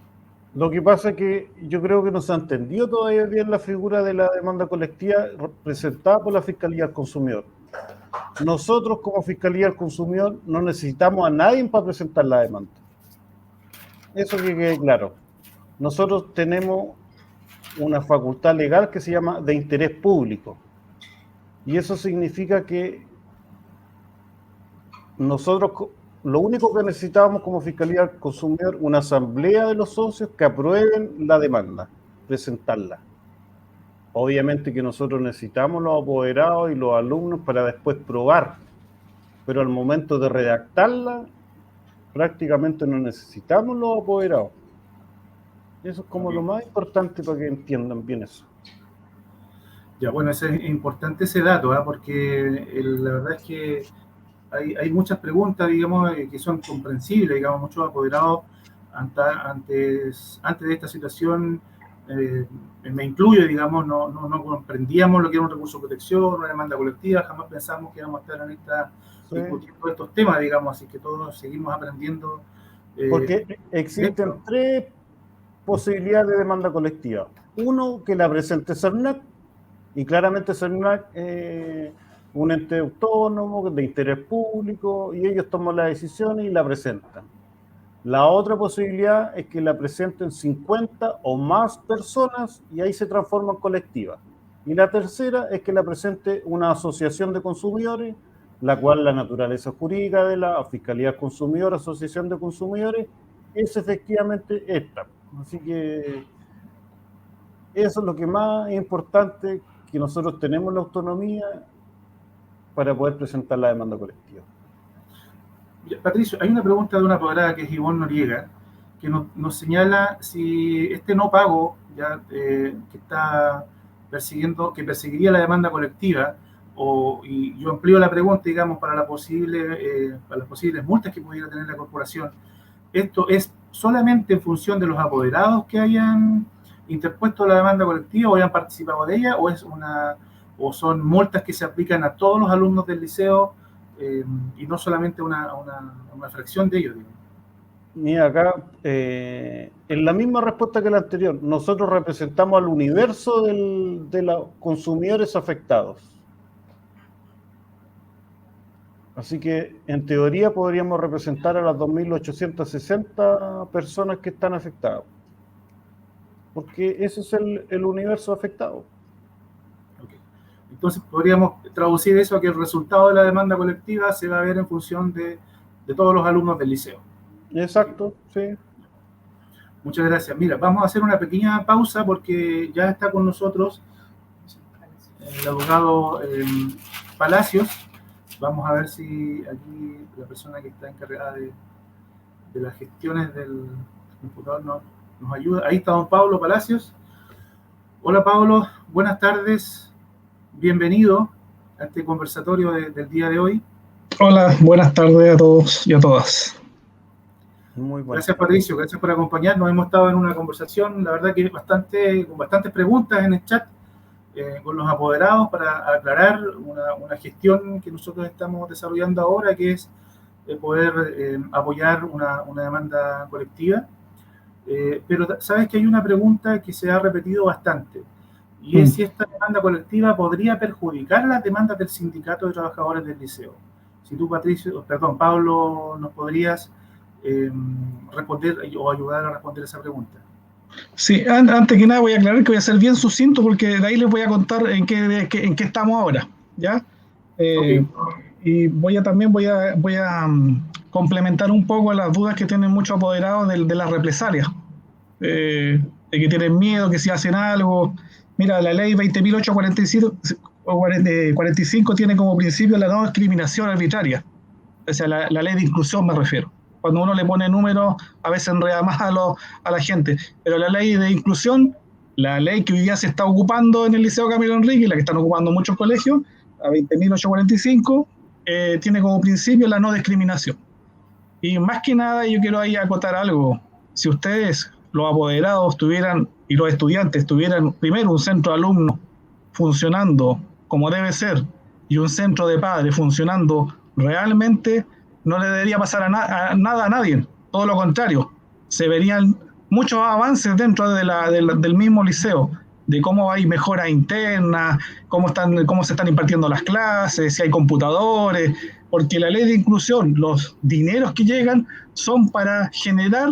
Lo que pasa es que yo creo que no se ha entendido todavía bien la figura de la demanda colectiva representada por la Fiscalía del Consumidor. Nosotros, como Fiscalía del Consumidor, no necesitamos a nadie para presentar la demanda. Eso que quede claro. Nosotros tenemos una facultad legal que se llama de interés público. Y eso significa que nosotros, lo único que necesitamos como Fiscalía del Consumidor, una asamblea de los socios que aprueben la demanda, presentarla. Obviamente que nosotros necesitamos los apoderados y los alumnos para después probar, pero al momento de redactarla, prácticamente no necesitamos los apoderados. Eso es como lo más importante para que entiendan bien eso. Ya, bueno, es importante ese dato, porque la verdad es que hay muchas preguntas, digamos, que son comprensibles, digamos, muchos apoderados antes de esta situación, me incluyo, digamos, no comprendíamos lo que era un recurso de protección, una demanda colectiva, jamás pensamos que íbamos a estar discutiendo estos temas, digamos, así que todos seguimos aprendiendo. Porque existen tres posibilidades de demanda colectiva. Uno, que la presente CERNAC, y claramente CERNAC un ente autónomo de interés público, y ellos toman las decisiones y la presentan. La otra posibilidad es que la presenten 50 o más personas y ahí se transforma en colectiva. Y la tercera es que la presente una asociación de consumidores, la cual la naturaleza jurídica de la Fiscalía del Consumidor, Asociación de Consumidores, es efectivamente esta. Así que eso es lo que más es importante, que nosotros tenemos la autonomía para poder presentar la demanda colectiva. Patricio, hay una pregunta de una apoderada que es Ivonne Noriega, que nos señala si este no pago que está que perseguiría la demanda colectiva, y yo amplío la pregunta, digamos, para las posibles multas que pudiera tener la corporación. ¿Esto es solamente en función de los apoderados que hayan interpuesto la demanda colectiva o hayan participado de ella, o son multas que se aplican a todos los alumnos del liceo y no solamente una fracción de ellos? Digamos? Mira, acá, en la misma respuesta que la anterior, nosotros representamos al universo de los consumidores afectados. Así que, en teoría, podríamos representar a las 2.860 personas que están afectadas. Porque ese es el universo afectado. Okay. Entonces, podríamos traducir eso a que el resultado de la demanda colectiva se va a ver en función de todos los alumnos del liceo. Exacto, sí. Muchas gracias. Mira, vamos a hacer una pequeña pausa porque ya está con nosotros el abogado Palacios. Vamos a ver si aquí la persona que está encargada de las gestiones del computador nos ayuda. Ahí está don Pablo Palacios. Hola Pablo, buenas tardes, bienvenido a este conversatorio del día de hoy. Hola, buenas tardes a todos y a todas. Muy bueno. Gracias Patricio, gracias por acompañarnos. Hemos estado en una conversación, la verdad que con bastantes preguntas en el chat con los apoderados para aclarar una gestión que nosotros estamos desarrollando ahora, que es poder apoyar una demanda colectiva. Pero sabes que hay una pregunta que se ha repetido bastante, y es si esta demanda colectiva podría perjudicar las demandas del sindicato de trabajadores del liceo. Si tú, Pablo, nos podrías responder o ayudar a responder esa pregunta. Sí, antes que nada voy a aclarar que voy a ser bien sucinto porque de ahí les voy a contar en qué estamos ahora, ¿ya? Okay. Y también voy a complementar un poco las dudas que tienen muchos apoderados de las represalias, de que tienen miedo, que si hacen algo. Mira, la ley 20.845 tiene como principio la no discriminación arbitraria, o sea, la ley de inclusión me refiero. Cuando uno le pone números, a veces enreda más a la gente. Pero la ley de inclusión, la ley que hoy día se está ocupando en el Liceo Camilo Enrique, la que están ocupando muchos colegios, la 20.845, tiene como principio la no discriminación. Y más que nada, yo quiero ahí acotar algo. Si ustedes, los apoderados, y los estudiantes tuvieran primero un centro de alumnos funcionando como debe ser y un centro de padres funcionando realmente, no le debería pasar nada a nadie. Todo lo contrario, se verían muchos avances dentro del mismo liceo, de cómo hay mejoras internas, cómo se están impartiendo las clases, si hay computadores, porque la ley de inclusión, los dineros que llegan son para generar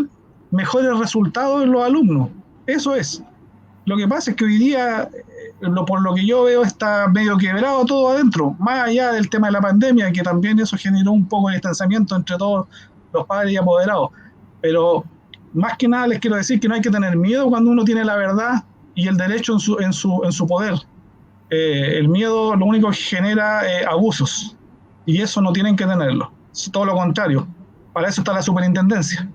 mejores resultados en los alumnos. Eso es. Lo que pasa es que hoy día, por lo que yo veo, está medio quebrado todo adentro, más allá del tema de la pandemia, que también eso generó un poco de distanciamiento entre todos los padres y apoderados. Pero más que nada les quiero decir que no hay que tener miedo cuando uno tiene la verdad y el derecho en su poder. El miedo lo único que genera abusos, y eso no tienen que tenerlo. Todo lo contrario. Para eso está la superintendencia.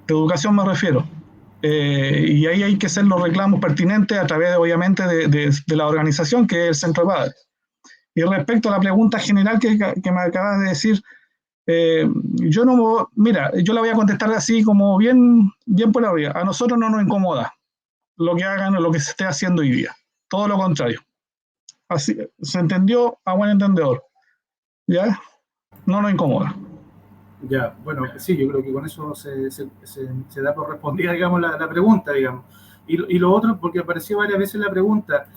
De educación me refiero. Y ahí hay que hacer los reclamos pertinentes a través, obviamente, de la organización que es el Centro de Padres. Y respecto a la pregunta general que me acabas de decir, yo la voy a contestar así como bien por la orilla. A nosotros no nos incomoda lo que hagan o lo que se esté haciendo hoy día. Todo lo contrario. Así, se entendió a buen entendedor. ¿Ya? No nos incomoda. Ya, bueno, sí, yo creo que con eso se da por respondida, digamos, la pregunta, digamos. Y lo otro, porque apareció varias veces la pregunta,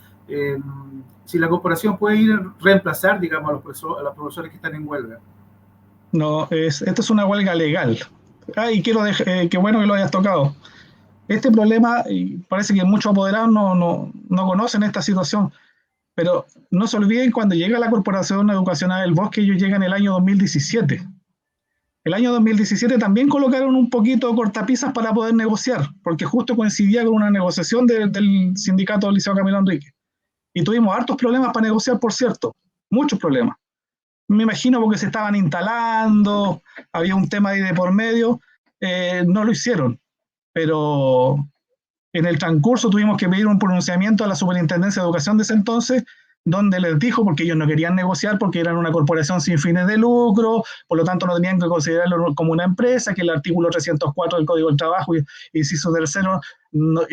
si la corporación puede ir a reemplazar, digamos, a los profesores que están en huelga. No, esta es una huelga legal. Y qué bueno que lo hayas tocado. Este problema, y parece que muchos apoderados no conocen esta situación, pero no se olviden cuando llega la Corporación Educacional del Bosque, ellos llegan el año 2017. El año 2017 también colocaron un poquito de cortapisas para poder negociar, porque justo coincidía con una negociación del sindicato del Liceo Camilo Enrique. Y tuvimos hartos problemas para negociar, por cierto, muchos problemas. Me imagino porque se estaban instalando, había un tema ahí de por medio, no lo hicieron. Pero en el transcurso tuvimos que pedir un pronunciamiento a la Superintendencia de Educación de ese entonces, donde les dijo, porque ellos no querían negociar, porque eran una corporación sin fines de lucro, por lo tanto no tenían que considerarlo como una empresa, que el artículo 304 del Código del Trabajo y inciso tercero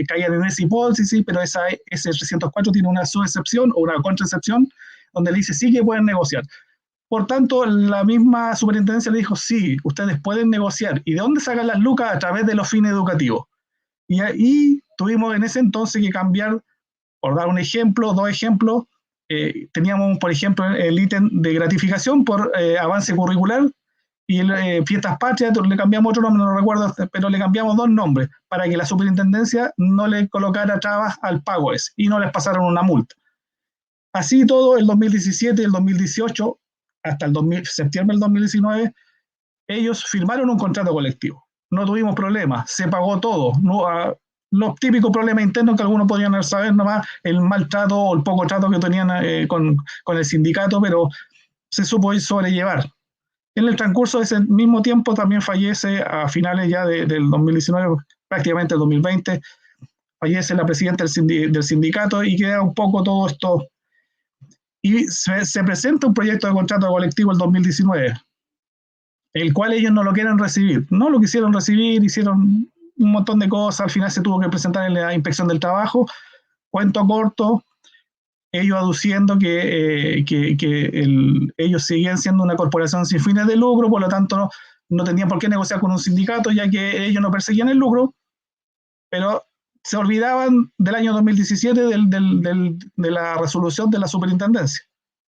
caían en esa hipótesis, pero ese 304 tiene una subexcepción o una contraexcepción, donde le dice sí que pueden negociar. Por tanto, la misma superintendencia le dijo, sí, ustedes pueden negociar. ¿Y de dónde sacan las lucas? A través de los fines educativos. Y ahí tuvimos en ese entonces que cambiar, por dar un ejemplo, dos ejemplos, teníamos, por ejemplo, el ítem de gratificación por avance curricular y fiestas patrias, le cambiamos otro nombre, no lo recuerdo, pero le cambiamos dos nombres para que la superintendencia no le colocara trabas al pago ese y no les pasaron una multa. Así todo, el 2017 y el 2018, hasta septiembre del 2019, ellos firmaron un contrato colectivo. No tuvimos problemas, se pagó todo. Los típicos problemas internos que algunos podrían saber nomás, el maltrato o el poco trato que tenían con el sindicato, pero se supo sobrellevar. En el transcurso de ese mismo tiempo también fallece a finales ya del 2019, prácticamente el 2020, fallece la presidenta del sindicato y queda un poco todo esto. Y se presenta un proyecto de contrato colectivo el 2019, el cual ellos no lo quieren recibir. No lo quisieron recibir, hicieron un montón de cosas, al final se tuvo que presentar en la inspección del trabajo. Cuento corto, ellos aduciendo que ellos seguían siendo una corporación sin fines de lucro, por lo tanto no tenían por qué negociar con un sindicato, ya que ellos no perseguían el lucro, pero se olvidaban del año 2017 de la resolución de la superintendencia,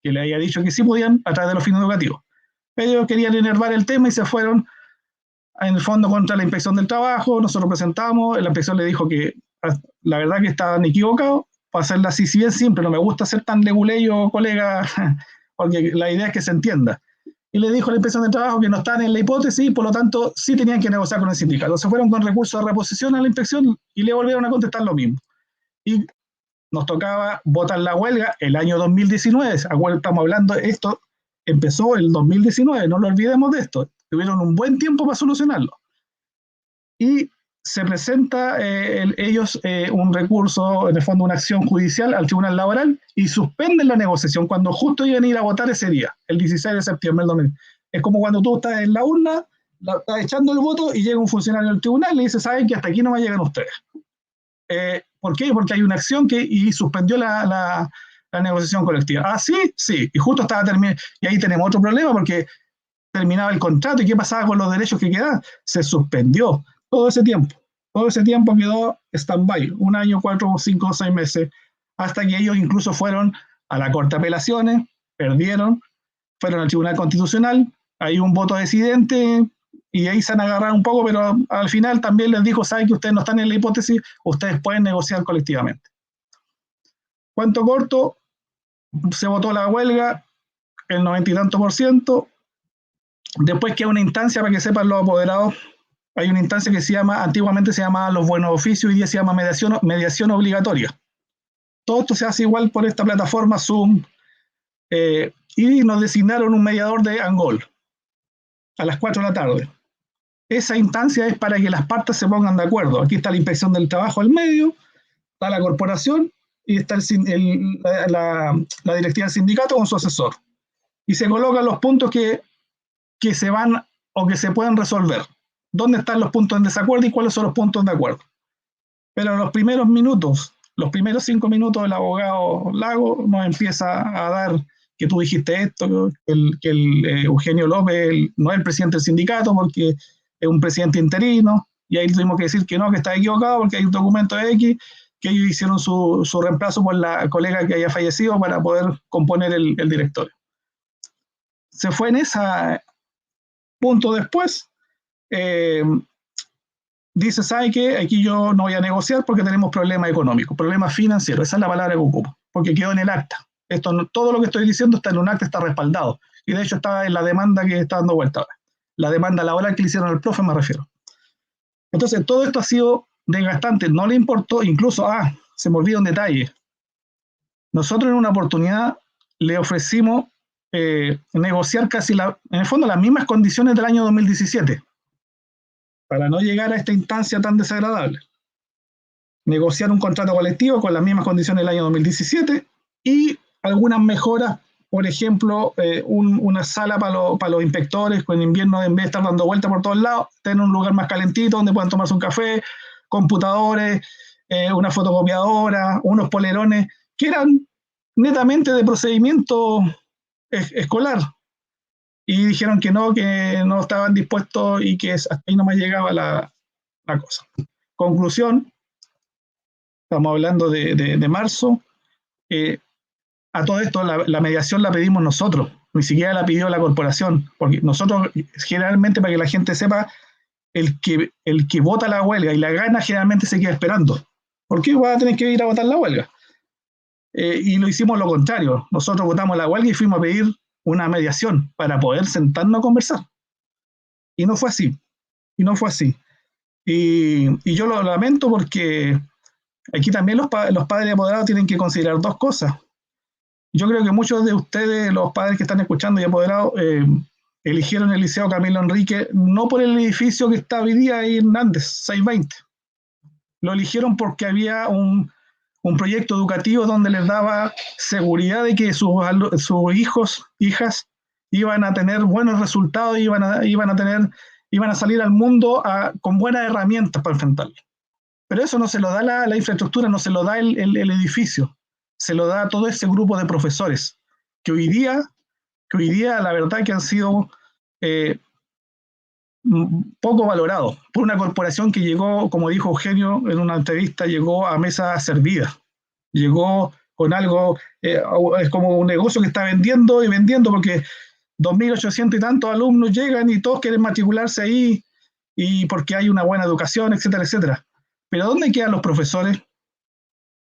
que le había dicho que sí podían a través de los fines educativos. Ellos querían enervar el tema y se fueron en el fondo contra la inspección del trabajo. Nosotros presentamos, la inspección le dijo que la verdad que estaban equivocados. Para hacerla así, si bien siempre no me gusta ser tan leguleyo, colega, porque la idea es que se entienda. Y le dijo a la inspección de trabajo que no estaban en la hipótesis y por lo tanto sí tenían que negociar con el sindicato. Se fueron con recursos de reposición a la inspección y le volvieron a contestar lo mismo. Y nos tocaba votar la huelga el año 2019. Estamos hablando, esto empezó el 2019, no lo olvidemos de esto. Tuvieron un buen tiempo para solucionarlo. Y se presenta ellos un recurso, en el fondo una acción judicial al Tribunal Laboral y suspenden la negociación cuando justo iban a ir a votar ese día, el 16 de septiembre del 2000. Es como cuando tú estás en la urna, estás echando el voto y llega un funcionario del tribunal y le dice, saben que hasta aquí no me llegan ustedes. ¿Por qué? Porque hay una acción y suspendió la negociación colectiva. Ah, sí, sí. Y justo estaba terminando. Y ahí tenemos otro problema porque terminaba el contrato y qué pasaba con los derechos que quedaban. Se suspendió todo ese tiempo. Todo ese tiempo quedó stand-by, 1 año, 4, 5, 6 meses, hasta que ellos incluso fueron a la Corte de Apelaciones, perdieron, fueron al Tribunal Constitucional, hay un voto disidente y ahí se han agarrado un poco, pero al final también les dijo, saben que ustedes no están en la hipótesis, ustedes pueden negociar colectivamente. Cuento corto, se votó la huelga, el 90 y tanto %. Después queda una instancia para que sepan los apoderados. Hay una instancia que se llama, antiguamente se llamaba los buenos oficios, hoy día se llama mediación obligatoria. Todo esto se hace igual por esta plataforma Zoom. Y nos designaron un mediador de Angol a las 4 de la tarde. Esa instancia es para que las partes se pongan de acuerdo. Aquí está la inspección del trabajo al medio, está la corporación y está la directiva del sindicato con su asesor. Y se colocan los puntos que se van o que se pueden resolver. ¿Dónde están los puntos en desacuerdo y cuáles son los puntos de acuerdo? Pero en los primeros minutos, los primeros 5 minutos, el abogado Lago nos empieza a dar que tú dijiste esto, que Eugenio López no es el presidente del sindicato porque es un presidente interino, y ahí tuvimos que decir que no, que está equivocado porque hay un documento X, que ellos hicieron su reemplazo por la colega que haya fallecido para poder componer el directorio. Se fue en ese punto después. Dice, ¿sabe qué? Aquí yo no voy a negociar porque tenemos problemas económicos, problemas financieros, esa es la palabra que ocupo, porque quedó en el acta. Todo lo que estoy diciendo está en un acta, está respaldado, y de hecho está en la demanda que está dando vuelta ahora, la demanda laboral que le hicieron al profe me refiero. Entonces todo esto ha sido desgastante, no le importó, incluso, se me olvida un detalle, nosotros en una oportunidad le ofrecimos negociar casi, en el fondo, las mismas condiciones del año 2017, para no llegar a esta instancia tan desagradable. Negociar un contrato colectivo con las mismas condiciones del año 2017 y algunas mejoras, por ejemplo, una sala para los inspectores, que en invierno en vez de estar dando vueltas por todos lados, tener un lugar más calentito donde puedan tomarse un café, computadores, una fotocopiadora, unos polerones, que eran netamente de procedimiento escolar. Y dijeron que no estaban dispuestos y que hasta ahí nomás llegaba la cosa. Conclusión, estamos hablando de marzo. A todo esto, la mediación la pedimos nosotros, ni siquiera la pidió la corporación, porque nosotros, generalmente, para que la gente sepa, el que vota la huelga y la gana, generalmente se queda esperando. ¿Por qué va a tener que ir a votar la huelga? Y lo hicimos lo contrario. Nosotros votamos la huelga y fuimos a pedir una mediación para poder sentarnos a conversar. Y no fue así. Y yo lo lamento porque aquí también los padres apoderados tienen que considerar dos cosas. Yo creo que muchos de ustedes, los padres que están escuchando y apoderados, eligieron el Liceo Camilo Enrique no por el edificio que está hoy día ahí en Andes, 620. Lo eligieron porque había un proyecto educativo donde les daba seguridad de que sus hijos, hijas, iban a tener buenos resultados, iban a salir al mundo con buenas herramientas para enfrentarlo. Pero eso no se lo da la infraestructura, no se lo da el edificio, se lo da todo ese grupo de profesores que hoy día la verdad que han sido poco valorados por una corporación que llegó, como dijo Eugenio en una entrevista, llegó a mesa servida, llegó con algo, es como un negocio que está vendiendo y vendiendo porque 2.800 y tantos alumnos llegan y todos quieren matricularse ahí y porque hay una buena educación, etcétera, etcétera. Pero ¿dónde quedan los profesores?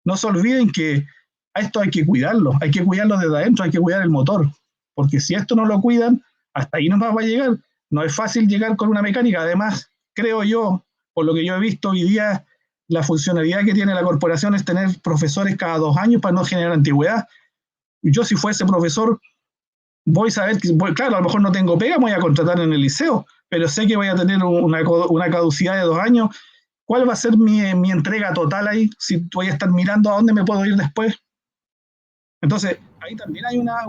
No se olviden que a esto hay que cuidarlo desde adentro, hay que cuidar el motor, porque si esto no lo cuidan, hasta ahí no va a llegar. No es fácil llegar con una mecánica. Además, creo yo, por lo que yo he visto hoy día, la funcionalidad que tiene la corporación es tener profesores cada 2 años para no generar antigüedad. Yo si fuese profesor, voy a saber que, claro, a lo mejor no tengo pega, me voy a contratar en el liceo, pero sé que voy a tener una caducidad de 2 años. ¿Cuál va a ser mi entrega total ahí? Si voy a estar mirando a dónde me puedo ir después. Entonces, ahí también hay la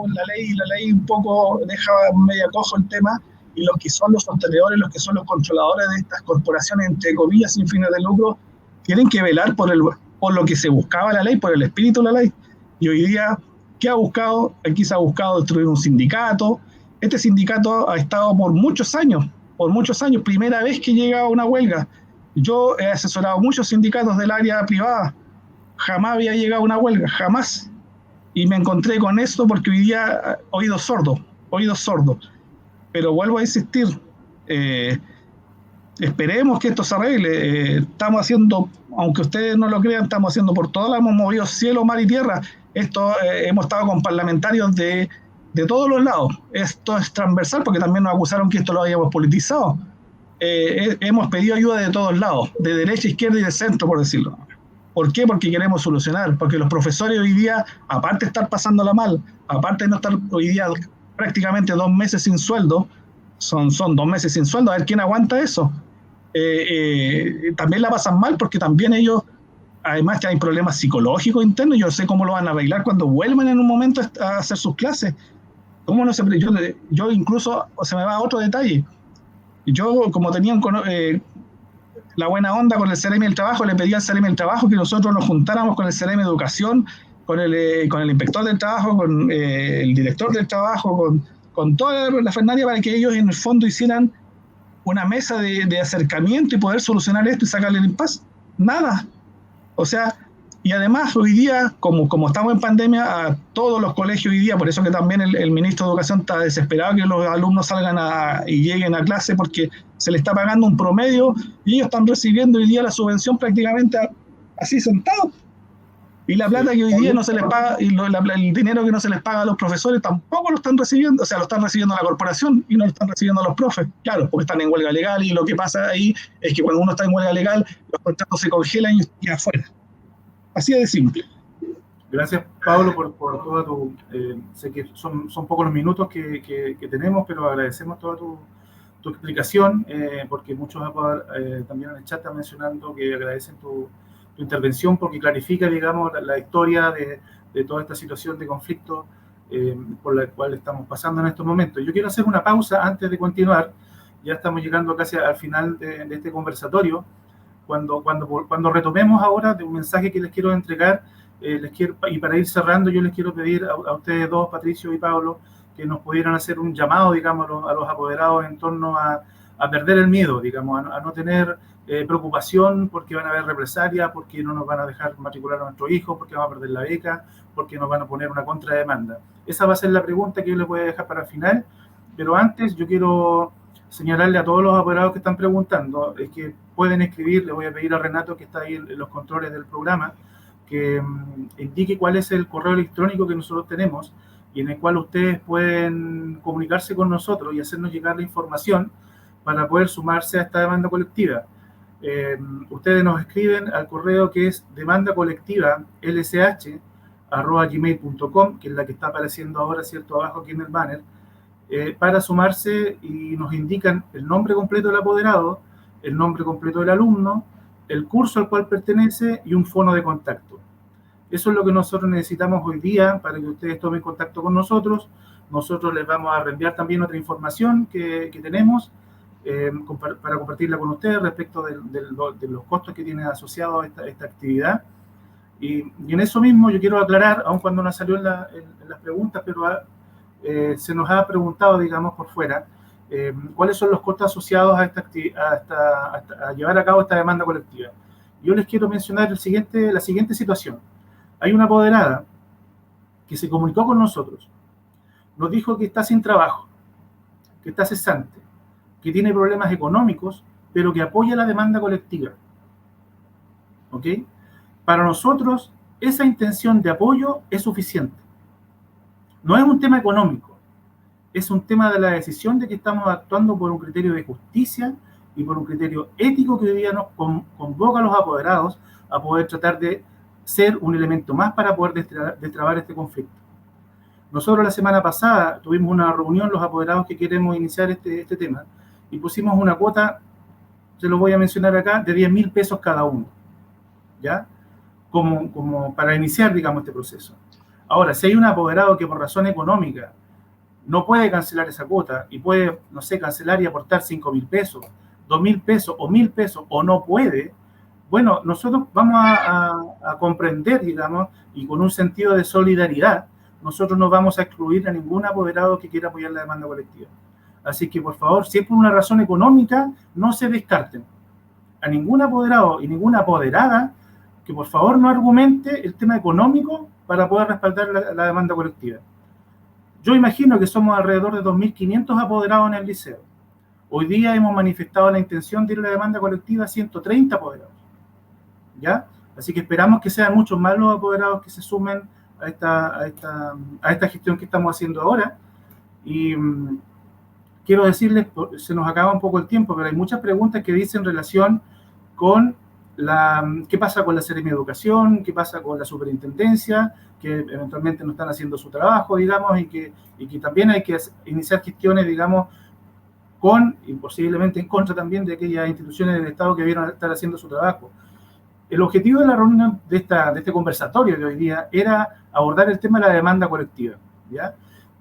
ley un poco deja media cojo el tema, y los que son los sostenedores, los que son los controladores de estas corporaciones, entre comillas, sin fines de lucro, tienen que velar por lo que se buscaba la ley, por el espíritu de la ley. Y hoy día, ¿qué ha buscado? Aquí se ha buscado destruir un sindicato. Este sindicato ha estado por muchos años, primera vez que llega a una huelga. Yo he asesorado muchos sindicatos del área privada, jamás había llegado a una huelga, jamás. Y me encontré con esto porque hoy día oídos sordos. Pero vuelvo a insistir, esperemos que esto se arregle. Estamos haciendo, aunque ustedes no lo crean, estamos haciendo por todas, hemos movido cielo, mar y tierra. Hemos estado con parlamentarios de todos los lados. Esto es transversal porque también nos acusaron que esto lo habíamos politizado. Hemos pedido ayuda de todos lados, de derecha, izquierda y de centro, por decirlo. ¿Por qué? Porque queremos solucionar, porque los profesores hoy día, aparte de estar pasándola mal, aparte de no estar hoy día prácticamente 2 meses sin sueldo, son 2 meses sin sueldo, a ver quién aguanta eso. También la pasan mal porque también ellos, además que hay problemas psicológicos internos, yo sé cómo lo van a arreglar cuando vuelvan en un momento a hacer sus clases. ¿Cómo no se, yo incluso, se me va otro detalle, yo como tenían la buena onda con el Ceremi del Trabajo, le pedí al Ceremi del Trabajo que nosotros nos juntáramos con el Ceremi de Educación, con el inspector del trabajo, con el director del trabajo, con toda la Fernaria, para que ellos en el fondo hicieran una mesa de acercamiento y poder solucionar esto y sacarle el impasse. Nada. O sea, y además hoy día, como estamos en pandemia, a todos los colegios hoy día, por eso que también el ministro de Educación está desesperado que los alumnos salgan y lleguen a clase porque se les está pagando un promedio y ellos están recibiendo hoy día la subvención prácticamente así sentados. Y la plata que hoy día no se les paga, y el dinero que no se les paga a los profesores tampoco lo están recibiendo, o sea, lo están recibiendo la corporación y no lo están recibiendo los profes. Claro, porque están en huelga legal y lo que pasa ahí es que cuando uno está en huelga legal, los contratos se congelan y queda afuera. Así de simple. Gracias, Pablo, por toda tu... sé que son pocos los minutos que tenemos, pero agradecemos toda tu explicación, porque muchos también en el chat están mencionando que agradecen tu intervención porque clarifica, digamos, la historia de toda esta situación de conflicto por la cual estamos pasando en estos momentos. Yo quiero hacer una pausa antes de continuar. Ya estamos llegando casi al final de este conversatorio. Cuando retomemos ahora de un mensaje que les quiero entregar, y para ir cerrando, yo les quiero pedir a ustedes dos, Patricio y Pablo, que nos pudieran hacer un llamado, digamos, a los apoderados en torno a perder el miedo, digamos, a no tener preocupación porque van a haber represalias, porque no nos van a dejar matricular a nuestros hijos, porque vamos a perder la beca, porque nos van a poner una contrademanda. Esa va a ser la pregunta que yo les voy a dejar para el final, pero antes yo quiero señalarle a todos los apoderados que están preguntando, es que pueden escribir, le voy a pedir a Renato, que está ahí en los controles del programa, que indique cuál es el correo electrónico que nosotros tenemos y en el cual ustedes pueden comunicarse con nosotros y hacernos llegar la información para poder sumarse a esta demanda colectiva. Ustedes nos escriben al correo que es demandacolectivalsh@gmail.com, que es la que está apareciendo ahora, ¿cierto?, abajo aquí en el banner. para sumarse y nos indican el nombre completo del apoderado, el nombre completo del alumno, el curso al cual pertenece y un fono de contacto. Eso es lo que nosotros necesitamos hoy día para que ustedes tomen contacto con nosotros. Nosotros les vamos a reenviar también otra información que tenemos para compartirla con ustedes respecto de los costos que tiene asociado a esta actividad. Y en eso mismo yo quiero aclarar, aun cuando no salió en las preguntas, pero se nos ha preguntado, digamos, por fuera, cuáles son los costos asociados a llevar a cabo esta demanda colectiva. Yo les quiero mencionar la siguiente situación. Hay una apoderada que se comunicó con nosotros, nos dijo que está sin trabajo, que está cesante, que tiene problemas económicos, pero que apoya la demanda colectiva. ¿Ok? Para nosotros, esa intención de apoyo es suficiente. No es un tema económico, es un tema de la decisión de que estamos actuando por un criterio de justicia y por un criterio ético que hoy día nos convoca a los apoderados a poder tratar de ser un elemento más para poder destrabar este conflicto. Nosotros la semana pasada tuvimos una reunión, los apoderados que queremos iniciar este tema, y pusimos una cuota, se lo voy a mencionar acá, de 10.000 pesos cada uno, ¿ya? Como para iniciar, digamos, este proceso. Ahora, si hay un apoderado que por razón económica no puede cancelar esa cuota y puede, no sé, cancelar y aportar 5.000 pesos, 2.000 pesos o 1.000 pesos, o no puede, bueno, nosotros vamos a comprender, digamos, y con un sentido de solidaridad, nosotros no vamos a excluir a ningún apoderado que quiera apoyar la demanda colectiva. Así que, por favor, si es por una razón económica, no se descarten. A ningún apoderado y ninguna apoderada que por favor no argumente el tema económico para poder respaldar la demanda colectiva. Yo imagino que somos alrededor de 2.500 apoderados en el liceo. Hoy día hemos manifestado la intención de ir a la demanda colectiva a 130 apoderados. ¿Ya? Así que esperamos que sean muchos más los apoderados que se sumen a esta gestión que estamos haciendo ahora. Y quiero decirles, se nos acaba un poco el tiempo, pero hay muchas preguntas que dicen relación con qué pasa con la Seremi de Educación, qué pasa con la superintendencia, que eventualmente no están haciendo su trabajo, digamos, y que también hay que iniciar gestiones, digamos, con, y posiblemente en contra también de aquellas instituciones del Estado que debieron estar haciendo su trabajo. El objetivo de la reunión de este conversatorio de hoy día era abordar el tema de la demanda colectiva, ¿ya?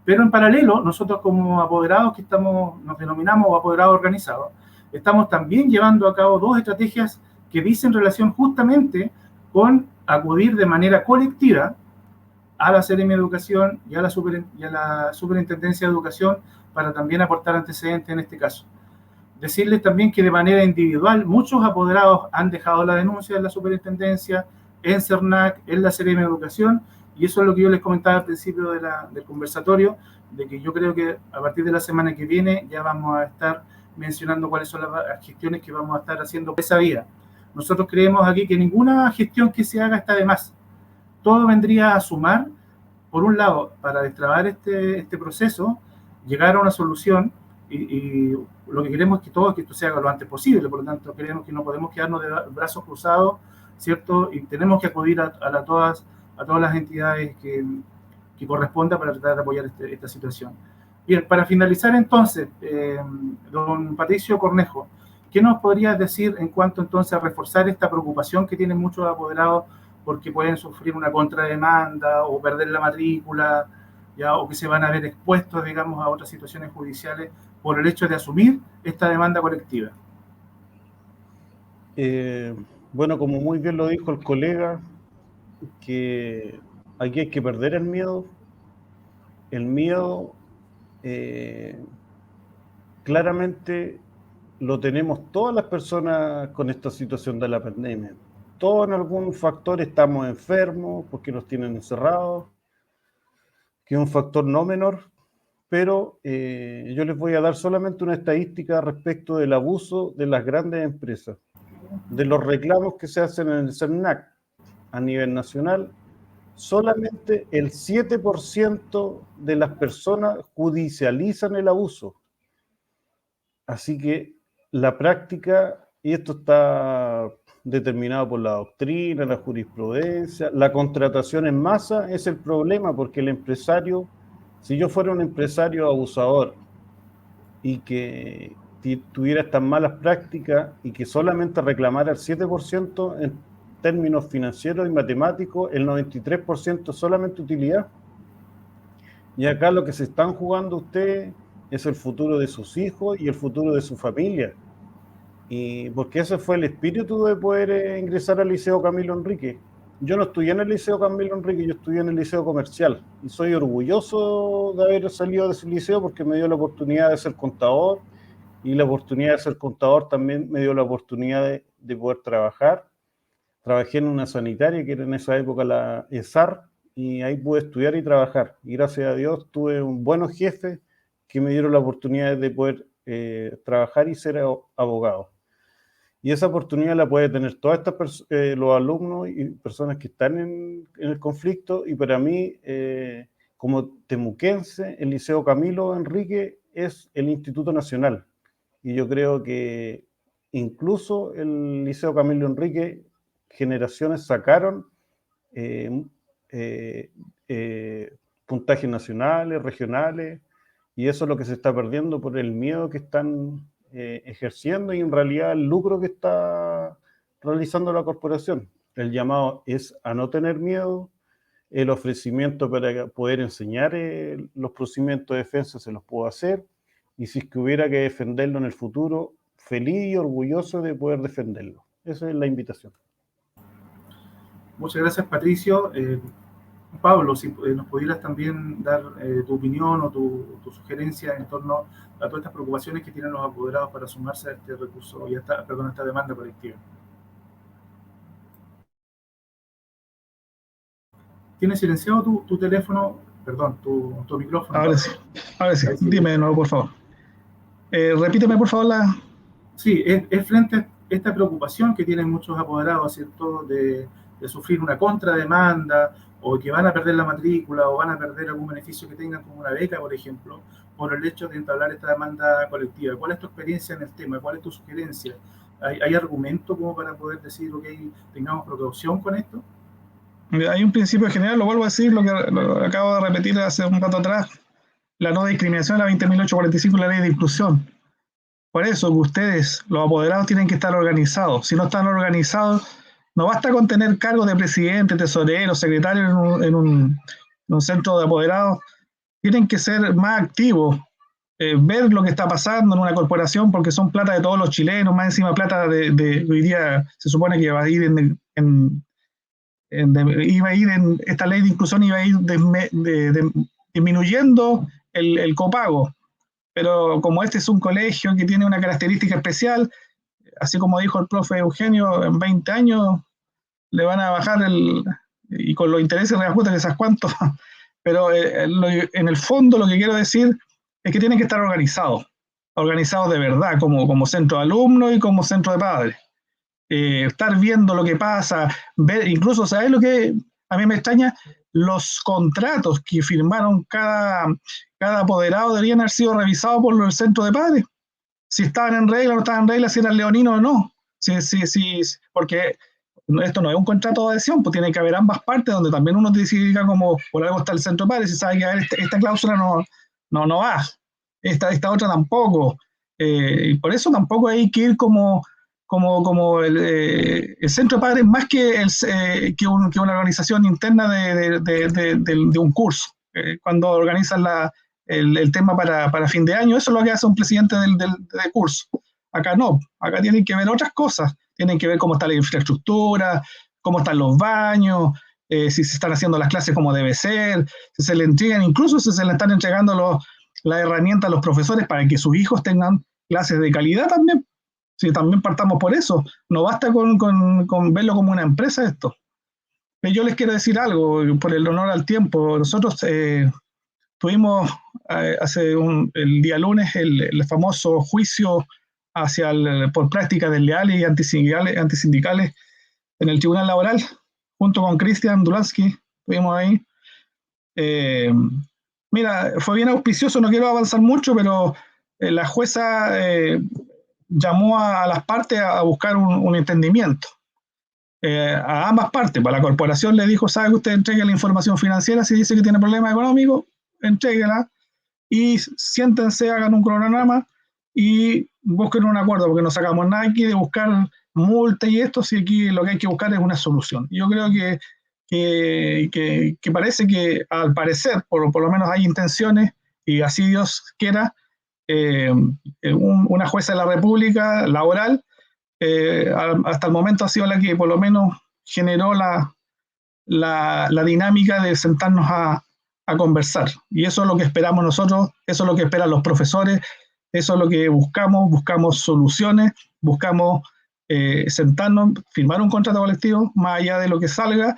Pero en paralelo, nosotros como apoderados nos denominamos apoderados organizados, estamos también llevando a cabo dos estrategias que dicen relación justamente con acudir de manera colectiva a la Seremi de Educación y a la Superintendencia de Educación para también aportar antecedentes en este caso. Decirles también que de manera individual muchos apoderados han dejado la denuncia en la Superintendencia, en CERNAC, en la Seremi de Educación, y eso es lo que yo les comentaba al principio del conversatorio, de que yo creo que a partir de la semana que viene ya vamos a estar mencionando cuáles son las gestiones que vamos a estar haciendo por esa vía. Nosotros creemos aquí que ninguna gestión que se haga está de más. Todo vendría a sumar, por un lado, para destrabar este proceso, llegar a una solución, y lo que queremos es que esto se haga lo antes posible. Por lo tanto, creemos que no podemos quedarnos de brazos cruzados, ¿cierto? Y tenemos que acudir a todas las entidades que corresponda para tratar de apoyar esta situación. Bien, para finalizar entonces, don Patricio Cornejo, ¿qué nos podrías decir en cuanto entonces a reforzar esta preocupación que tienen muchos apoderados porque pueden sufrir una contrademanda o perder la matrícula, ¿ya? O que se van a ver expuestos, digamos, a otras situaciones judiciales por el hecho de asumir esta demanda colectiva? Bueno, como muy bien lo dijo el colega, que aquí hay que perder el miedo. El miedo claramente lo tenemos todas las personas con esta situación de la pandemia. Todos en algún factor estamos enfermos porque nos tienen encerrados, que es un factor no menor, pero yo les voy a dar solamente una estadística respecto del abuso de las grandes empresas, de los reclamos que se hacen en el CERNAC a nivel nacional. Solamente el 7% de las personas judicializan el abuso. Así que la práctica, y esto está determinado por la doctrina, la jurisprudencia, la contratación en masa es el problema, porque el empresario Si yo fuera un empresario abusador y que tuviera estas malas prácticas y que solamente reclamara el 7% en términos financieros y matemáticos, el 93% solamente utilidad. Y acá lo que se están jugando ustedes es el futuro de sus hijos y el futuro de su familia. Y porque ese fue el espíritu de poder ingresar al Liceo Camilo Enrique. Yo no estudié en el Liceo Camilo Enrique, yo estudié en el Liceo Comercial. Y soy orgulloso de haber salido de ese liceo porque me dio la oportunidad de ser contador. Y la oportunidad de ser contador también me dio la oportunidad de poder trabajar. Trabajé en una sanitaria que era en esa época la ESAR, y ahí pude estudiar y trabajar. Y gracias a Dios tuve un buenos jefes que me dieron la oportunidad de poder trabajar y ser abogado. Y esa oportunidad la puede tener todas estas los alumnos y personas que están en el conflicto. Y para mí, como temuquense, el Liceo Camilo Enrique es el Instituto Nacional. Y yo creo que incluso el Liceo Camilo Enrique, generaciones sacaron puntajes nacionales, regionales, y eso es lo que se está perdiendo por el miedo que están ejerciendo y en realidad el lucro que está realizando la corporación. El llamado es a no tener miedo, el ofrecimiento para poder enseñar los procedimientos de defensa se los puedo hacer, y si es que hubiera que defenderlo en el futuro, feliz y orgulloso de poder defenderlo. Esa es la invitación. Muchas gracias, Patricio. Pablo, si nos pudieras también dar tu opinión o tu sugerencia en torno a todas estas preocupaciones que tienen los apoderados para sumarse a este recurso y a esta demanda colectiva. ¿Tienes silenciado tu teléfono? Perdón, tu micrófono. Ahora sí. Dime de nuevo, por favor. Repíteme, por favor, Sí, es frente a esta preocupación que tienen muchos apoderados, ¿cierto?, de sufrir una contrademanda, o que van a perder la matrícula, o van a perder algún beneficio que tengan, como una beca, por ejemplo, por el hecho de entablar esta demanda colectiva. ¿Cuál es tu experiencia en el tema? ¿Cuál es tu sugerencia? ¿Hay argumento como para poder decir, ok, tengamos precaución con esto? Hay un principio general, lo vuelvo a decir, lo acabo de repetir hace un rato atrás: la no discriminación, la 20.845, la ley de inclusión. Por eso que ustedes, los apoderados, tienen que estar organizados. Si no están organizados, no basta con tener cargos de presidente, tesorero, secretario en un centro de apoderados. Tienen que ser más activos, ver lo que está pasando en una corporación, porque son plata de todos los chilenos, más encima plata de hoy día se supone que va a ir iba a ir en esta ley de inclusión, iba a ir disminuyendo el copago. Pero como este es un colegio que tiene una característica especial, así como dijo el profe Eugenio, en 20 años le van a bajar y con los intereses reajustan esas cuantos. Pero en el fondo lo que quiero decir es que tienen que estar organizados de verdad, como centro de alumnos y como centro de padres. Estar viendo lo que pasa, ver, incluso, ¿sabes lo que a mí me extraña? Los contratos que firmaron cada apoderado deberían haber sido revisados por el centro de padres. Si estaban en regla o no estaban en regla, si eran leoninos o no. Sí, porque esto no es un contrato de adhesión, pues tiene que haber ambas partes, donde también uno decida como por algo está el centro de padres, y sabe que esta cláusula no va, esta otra tampoco. Y por eso tampoco hay que ir como el centro de padres, más que una organización interna de un curso. Cuando organizan el tema para fin de año, eso es lo que hace un presidente del curso. Acá no, acá tienen que ver otras cosas, tienen que ver cómo está la infraestructura, cómo están los baños, si se están haciendo las clases como debe ser, si se le entregan, incluso si se le están entregando las herramientas a los profesores para que sus hijos tengan clases de calidad también. Si también partamos por eso, no basta con verlo como una empresa esto. Yo les quiero decir algo, por el honor al tiempo. Nosotros tuvimos el día lunes el famoso juicio por prácticas desleales y antisindicales en el Tribunal Laboral, junto con Cristian Dulansky, estuvimos ahí. Mira, fue bien auspicioso, no quiero avanzar mucho, pero la jueza llamó a las partes a buscar un entendimiento. A ambas partes. Para la corporación le dijo, sabe que usted entregue la información financiera si dice que tiene problemas económicos, entréguela y siéntense, hagan un cronograma y busquen un acuerdo, porque no sacamos nada aquí de buscar multa y esto, si aquí lo que hay que buscar es una solución. Yo creo que parece que, al parecer, por lo menos hay intenciones, y así Dios quiera, una jueza de la República laboral, hasta el momento ha sido la que por lo menos generó la dinámica de sentarnos a conversar. Y eso es lo que esperamos nosotros, eso es lo que esperan los profesores, eso es lo que buscamos soluciones, buscamos sentarnos, firmar un contrato colectivo, más allá de lo que salga,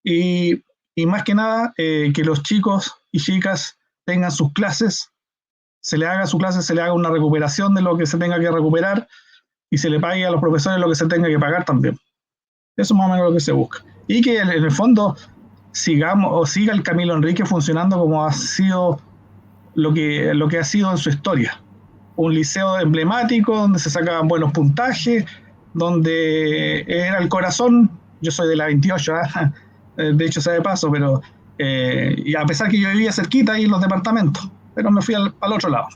y más que nada que los chicos y chicas tengan sus clases, se le haga su clase, se le haga una recuperación de lo que se tenga que recuperar y se le pague a los profesores lo que se tenga que pagar también. Eso es más o menos lo que se busca. Y que en el fondo siga el Camilo Enrique funcionando como ha sido lo que ha sido en su historia. Un liceo emblemático donde se sacaban buenos puntajes, donde era el corazón. Yo soy de la 28, de hecho sea de paso, pero y a pesar que yo vivía cerquita ahí en los departamentos, pero me fui al otro lado.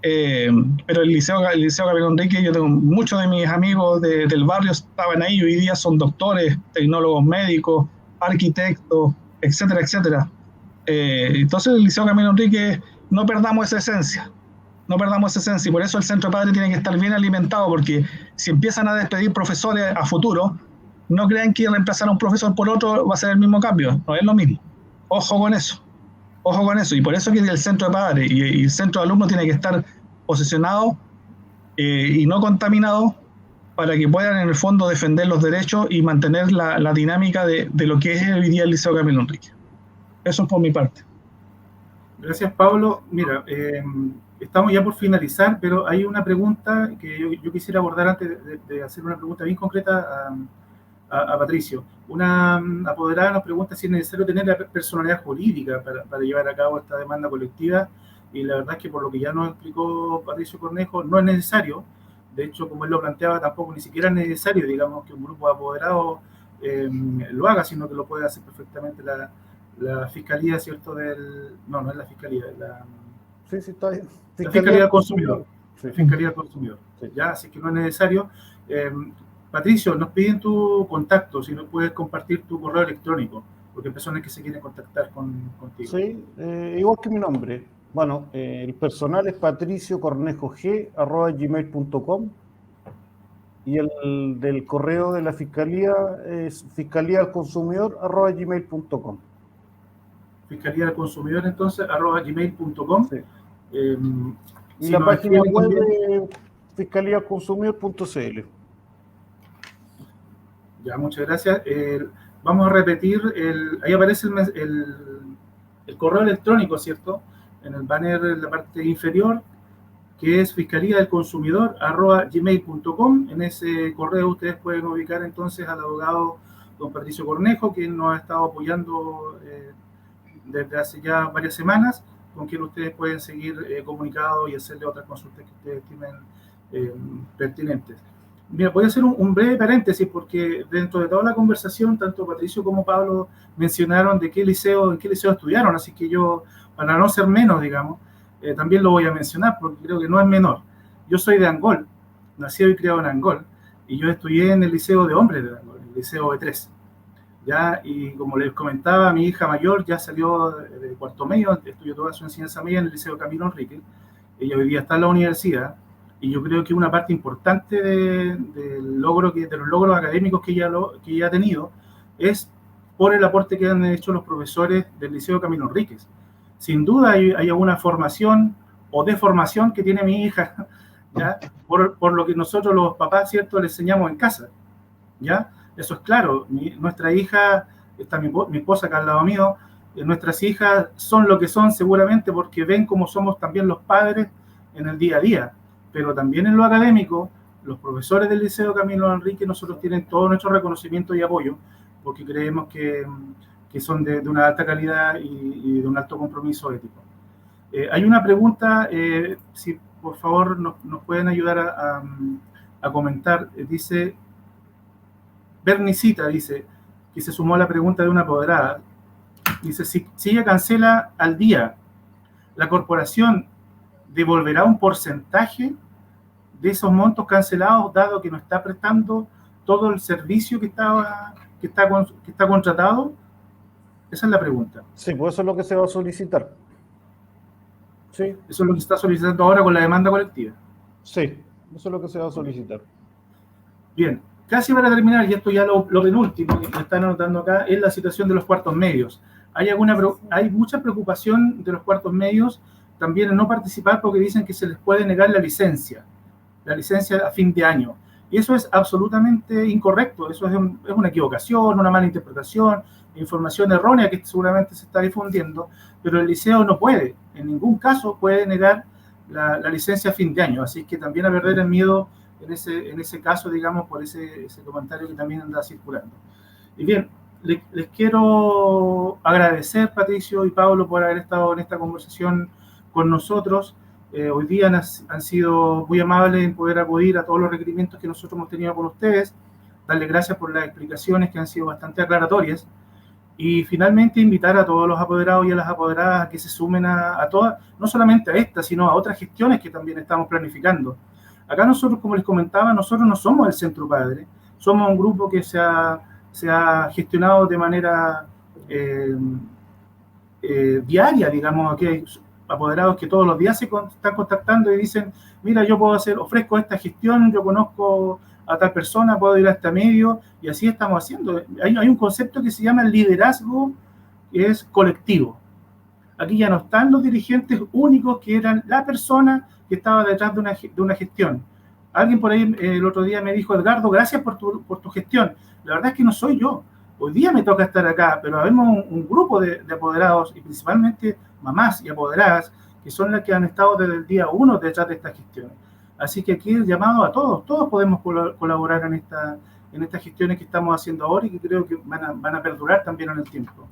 Pero el liceo Camilo Enrique, yo tengo muchos de mis amigos del barrio estaban ahí, hoy día son doctores, tecnólogos médicos, arquitectos, etcétera, etcétera. Entonces el liceo Camilo Enrique, no perdamos esa esencia, y por eso el centro de padres tiene que estar bien alimentado, porque si empiezan a despedir profesores a futuro, no crean que reemplazar a un profesor por otro va a ser el mismo cambio, no es lo mismo. Ojo con eso, y por eso que el centro de padres y el centro de alumnos tiene que estar posicionado y no contaminado, para que puedan en el fondo defender los derechos y mantener la dinámica de lo que es hoy día el Liceo Camilo Enrique. Eso es por mi parte. Gracias, Pablo. Mira, estamos ya por finalizar, pero hay una pregunta que yo quisiera abordar antes de hacer una pregunta bien concreta a Patricio. Una apoderada nos pregunta si es necesario tener la personalidad jurídica para llevar a cabo esta demanda colectiva, y la verdad es que por lo que ya nos explicó Patricio Cornejo, no es necesario. De hecho, como él lo planteaba, tampoco ni siquiera es necesario, digamos, que un grupo de apoderados lo haga, sino que lo puede hacer perfectamente la Fiscalía, ¿cierto? No es la Fiscalía, Sí, está bien. La Fiscalía del Consumidor. Sí. Fiscalía del Consumidor. Sí. Ya, así que no es necesario. Patricio, nos piden tu contacto, si nos puedes compartir tu correo electrónico, porque hay personas que se quieren contactar contigo. Sí, igual que mi nombre. Bueno, el personal es patriciocornejog@gmail.com, y el del correo de la Fiscalía es fiscaliadelconsumidor@gmail.com. Fiscalía del Consumidor, entonces, @gmail.com. Sí. Y Si la nos página escriben web también, es fiscaliadelconsumidor.cl. ya, muchas gracias. Vamos a repetir, ahí aparece el correo electrónico, ¿cierto? En el banner en la parte inferior, que es fiscaliadelconsumidor@gmail.com. En ese correo ustedes pueden ubicar entonces al abogado don Patricio Cornejo, quien nos ha estado apoyando desde hace ya varias semanas, con quien ustedes pueden seguir comunicados y hacerle otras consultas que ustedes estimen pertinentes. Mira, voy a hacer un breve paréntesis, porque dentro de toda la conversación, tanto Patricio como Pablo mencionaron en qué liceo estudiaron, así que yo, para no ser menos, digamos, también lo voy a mencionar, porque creo que no es menor. Yo soy de Angol, nacido y criado en Angol, y yo estudié en el Liceo de Hombres de Angol, el Liceo B3. ¿Ya? Y como les comentaba, mi hija mayor ya salió de cuarto medio, estudió toda su enseñanza media en el Liceo Camilo Enrique. Ella hoy día está en la universidad, y yo creo que una parte importante de los logros académicos que ella ha tenido es por el aporte que han hecho los profesores del Liceo Camilo Enríquez. Sin duda hay alguna formación o deformación que tiene mi hija, ¿ya? Por lo que nosotros los papás, ¿cierto?, le enseñamos en casa, ¿ya? Eso es claro. Nuestra hija, está mi esposa acá al lado mío, nuestras hijas son lo que son seguramente porque ven cómo somos también los padres en el día a día, pero también en lo académico, los profesores del Liceo Camilo Enrique, nosotros tienen todo nuestro reconocimiento y apoyo, porque creemos que son de una alta calidad y de un alto compromiso ético. Hay una pregunta, si por favor nos pueden ayudar a comentar. Dice, Bernicita dice, que se sumó a la pregunta de una apoderada, dice, si ella cancela al día la corporación devolverá un porcentaje de esos montos cancelados, dado que no está prestando todo el servicio que está contratado? Esa es la pregunta. Sí, pues eso es lo que se va a solicitar. Sí. Eso es lo que se está solicitando ahora con la demanda colectiva. Sí, eso es lo que se va a solicitar. Bien, casi para terminar, y esto ya lo penúltimo que están anotando acá, es la situación de los cuartos medios. Hay mucha preocupación de los cuartos medios también en no participar porque dicen que se les puede negar la licencia a fin de año. Y eso es absolutamente incorrecto, eso es una equivocación, una mala interpretación, información errónea que seguramente se está difundiendo, pero el liceo no puede, en ningún caso puede negar la licencia a fin de año, así que también a perder el miedo en ese caso, digamos, por ese comentario que también anda circulando. Y bien, les quiero agradecer, Patricio y Pablo, por haber estado en esta conversación con nosotros. Hoy día han sido muy amables en poder acudir a todos los requerimientos que nosotros hemos tenido con ustedes, darles gracias por las explicaciones que han sido bastante aclaratorias, y finalmente invitar a todos los apoderados y a las apoderadas a que se sumen a todas, no solamente a esta, sino a otras gestiones que también estamos planificando. Acá nosotros, como les comentaba, nosotros no somos el Centro Padre, somos un grupo que se ha gestionado de manera diaria, digamos. Aquí hay apoderados que todos los días se están contactando y dicen, mira, yo ofrezco esta gestión, yo conozco a tal persona, puedo ir a este medio, y así estamos haciendo. Hay un concepto que se llama el liderazgo, que es colectivo. Aquí ya no están los dirigentes únicos que eran la persona que estaba detrás de una gestión. Alguien por ahí el otro día me dijo, Edgardo, gracias por tu gestión. La verdad es que no soy yo. Hoy día me toca estar acá, pero habemos un grupo de apoderados, y principalmente mamás y apoderadas, que son las que han estado desde el día 1 detrás de estas gestiones. Así que aquí el llamado a todos podemos colaborar en estas gestiones que estamos haciendo ahora y que creo que van a perdurar también en el tiempo.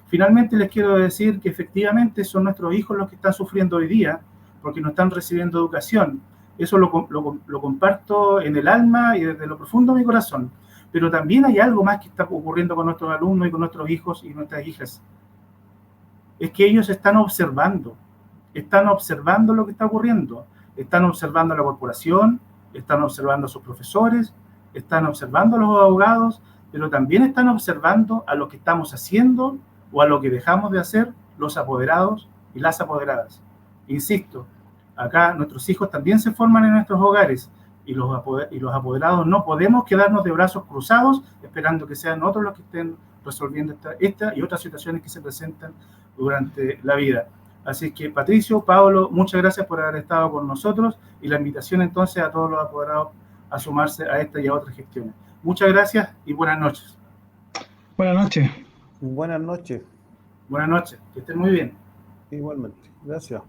Finalmente les quiero decir que efectivamente son nuestros hijos los que están sufriendo hoy día porque no están recibiendo educación. Eso lo comparto en el alma y desde lo profundo de mi corazón. Pero también hay algo más que está ocurriendo con nuestros alumnos y con nuestros hijos y nuestras hijas. Es que ellos están observando lo que está ocurriendo. Están observando a la corporación, están observando a sus profesores, están observando a los abogados, pero también están observando a lo que estamos haciendo o a lo que dejamos de hacer los apoderados y las apoderadas. Insisto, acá nuestros hijos también se forman en nuestros hogares, y los apoderados no podemos quedarnos de brazos cruzados esperando que sean otros los que estén resolviendo esta y otras situaciones que se presentan durante la vida. Así que, Patricio, Pablo, muchas gracias por haber estado con nosotros, y la invitación entonces a todos los apoderados a sumarse a esta y a otras gestiones. Muchas gracias y buenas noches. Buenas noches. Buenas noches. Buenas noches, que estén muy bien. Igualmente, gracias.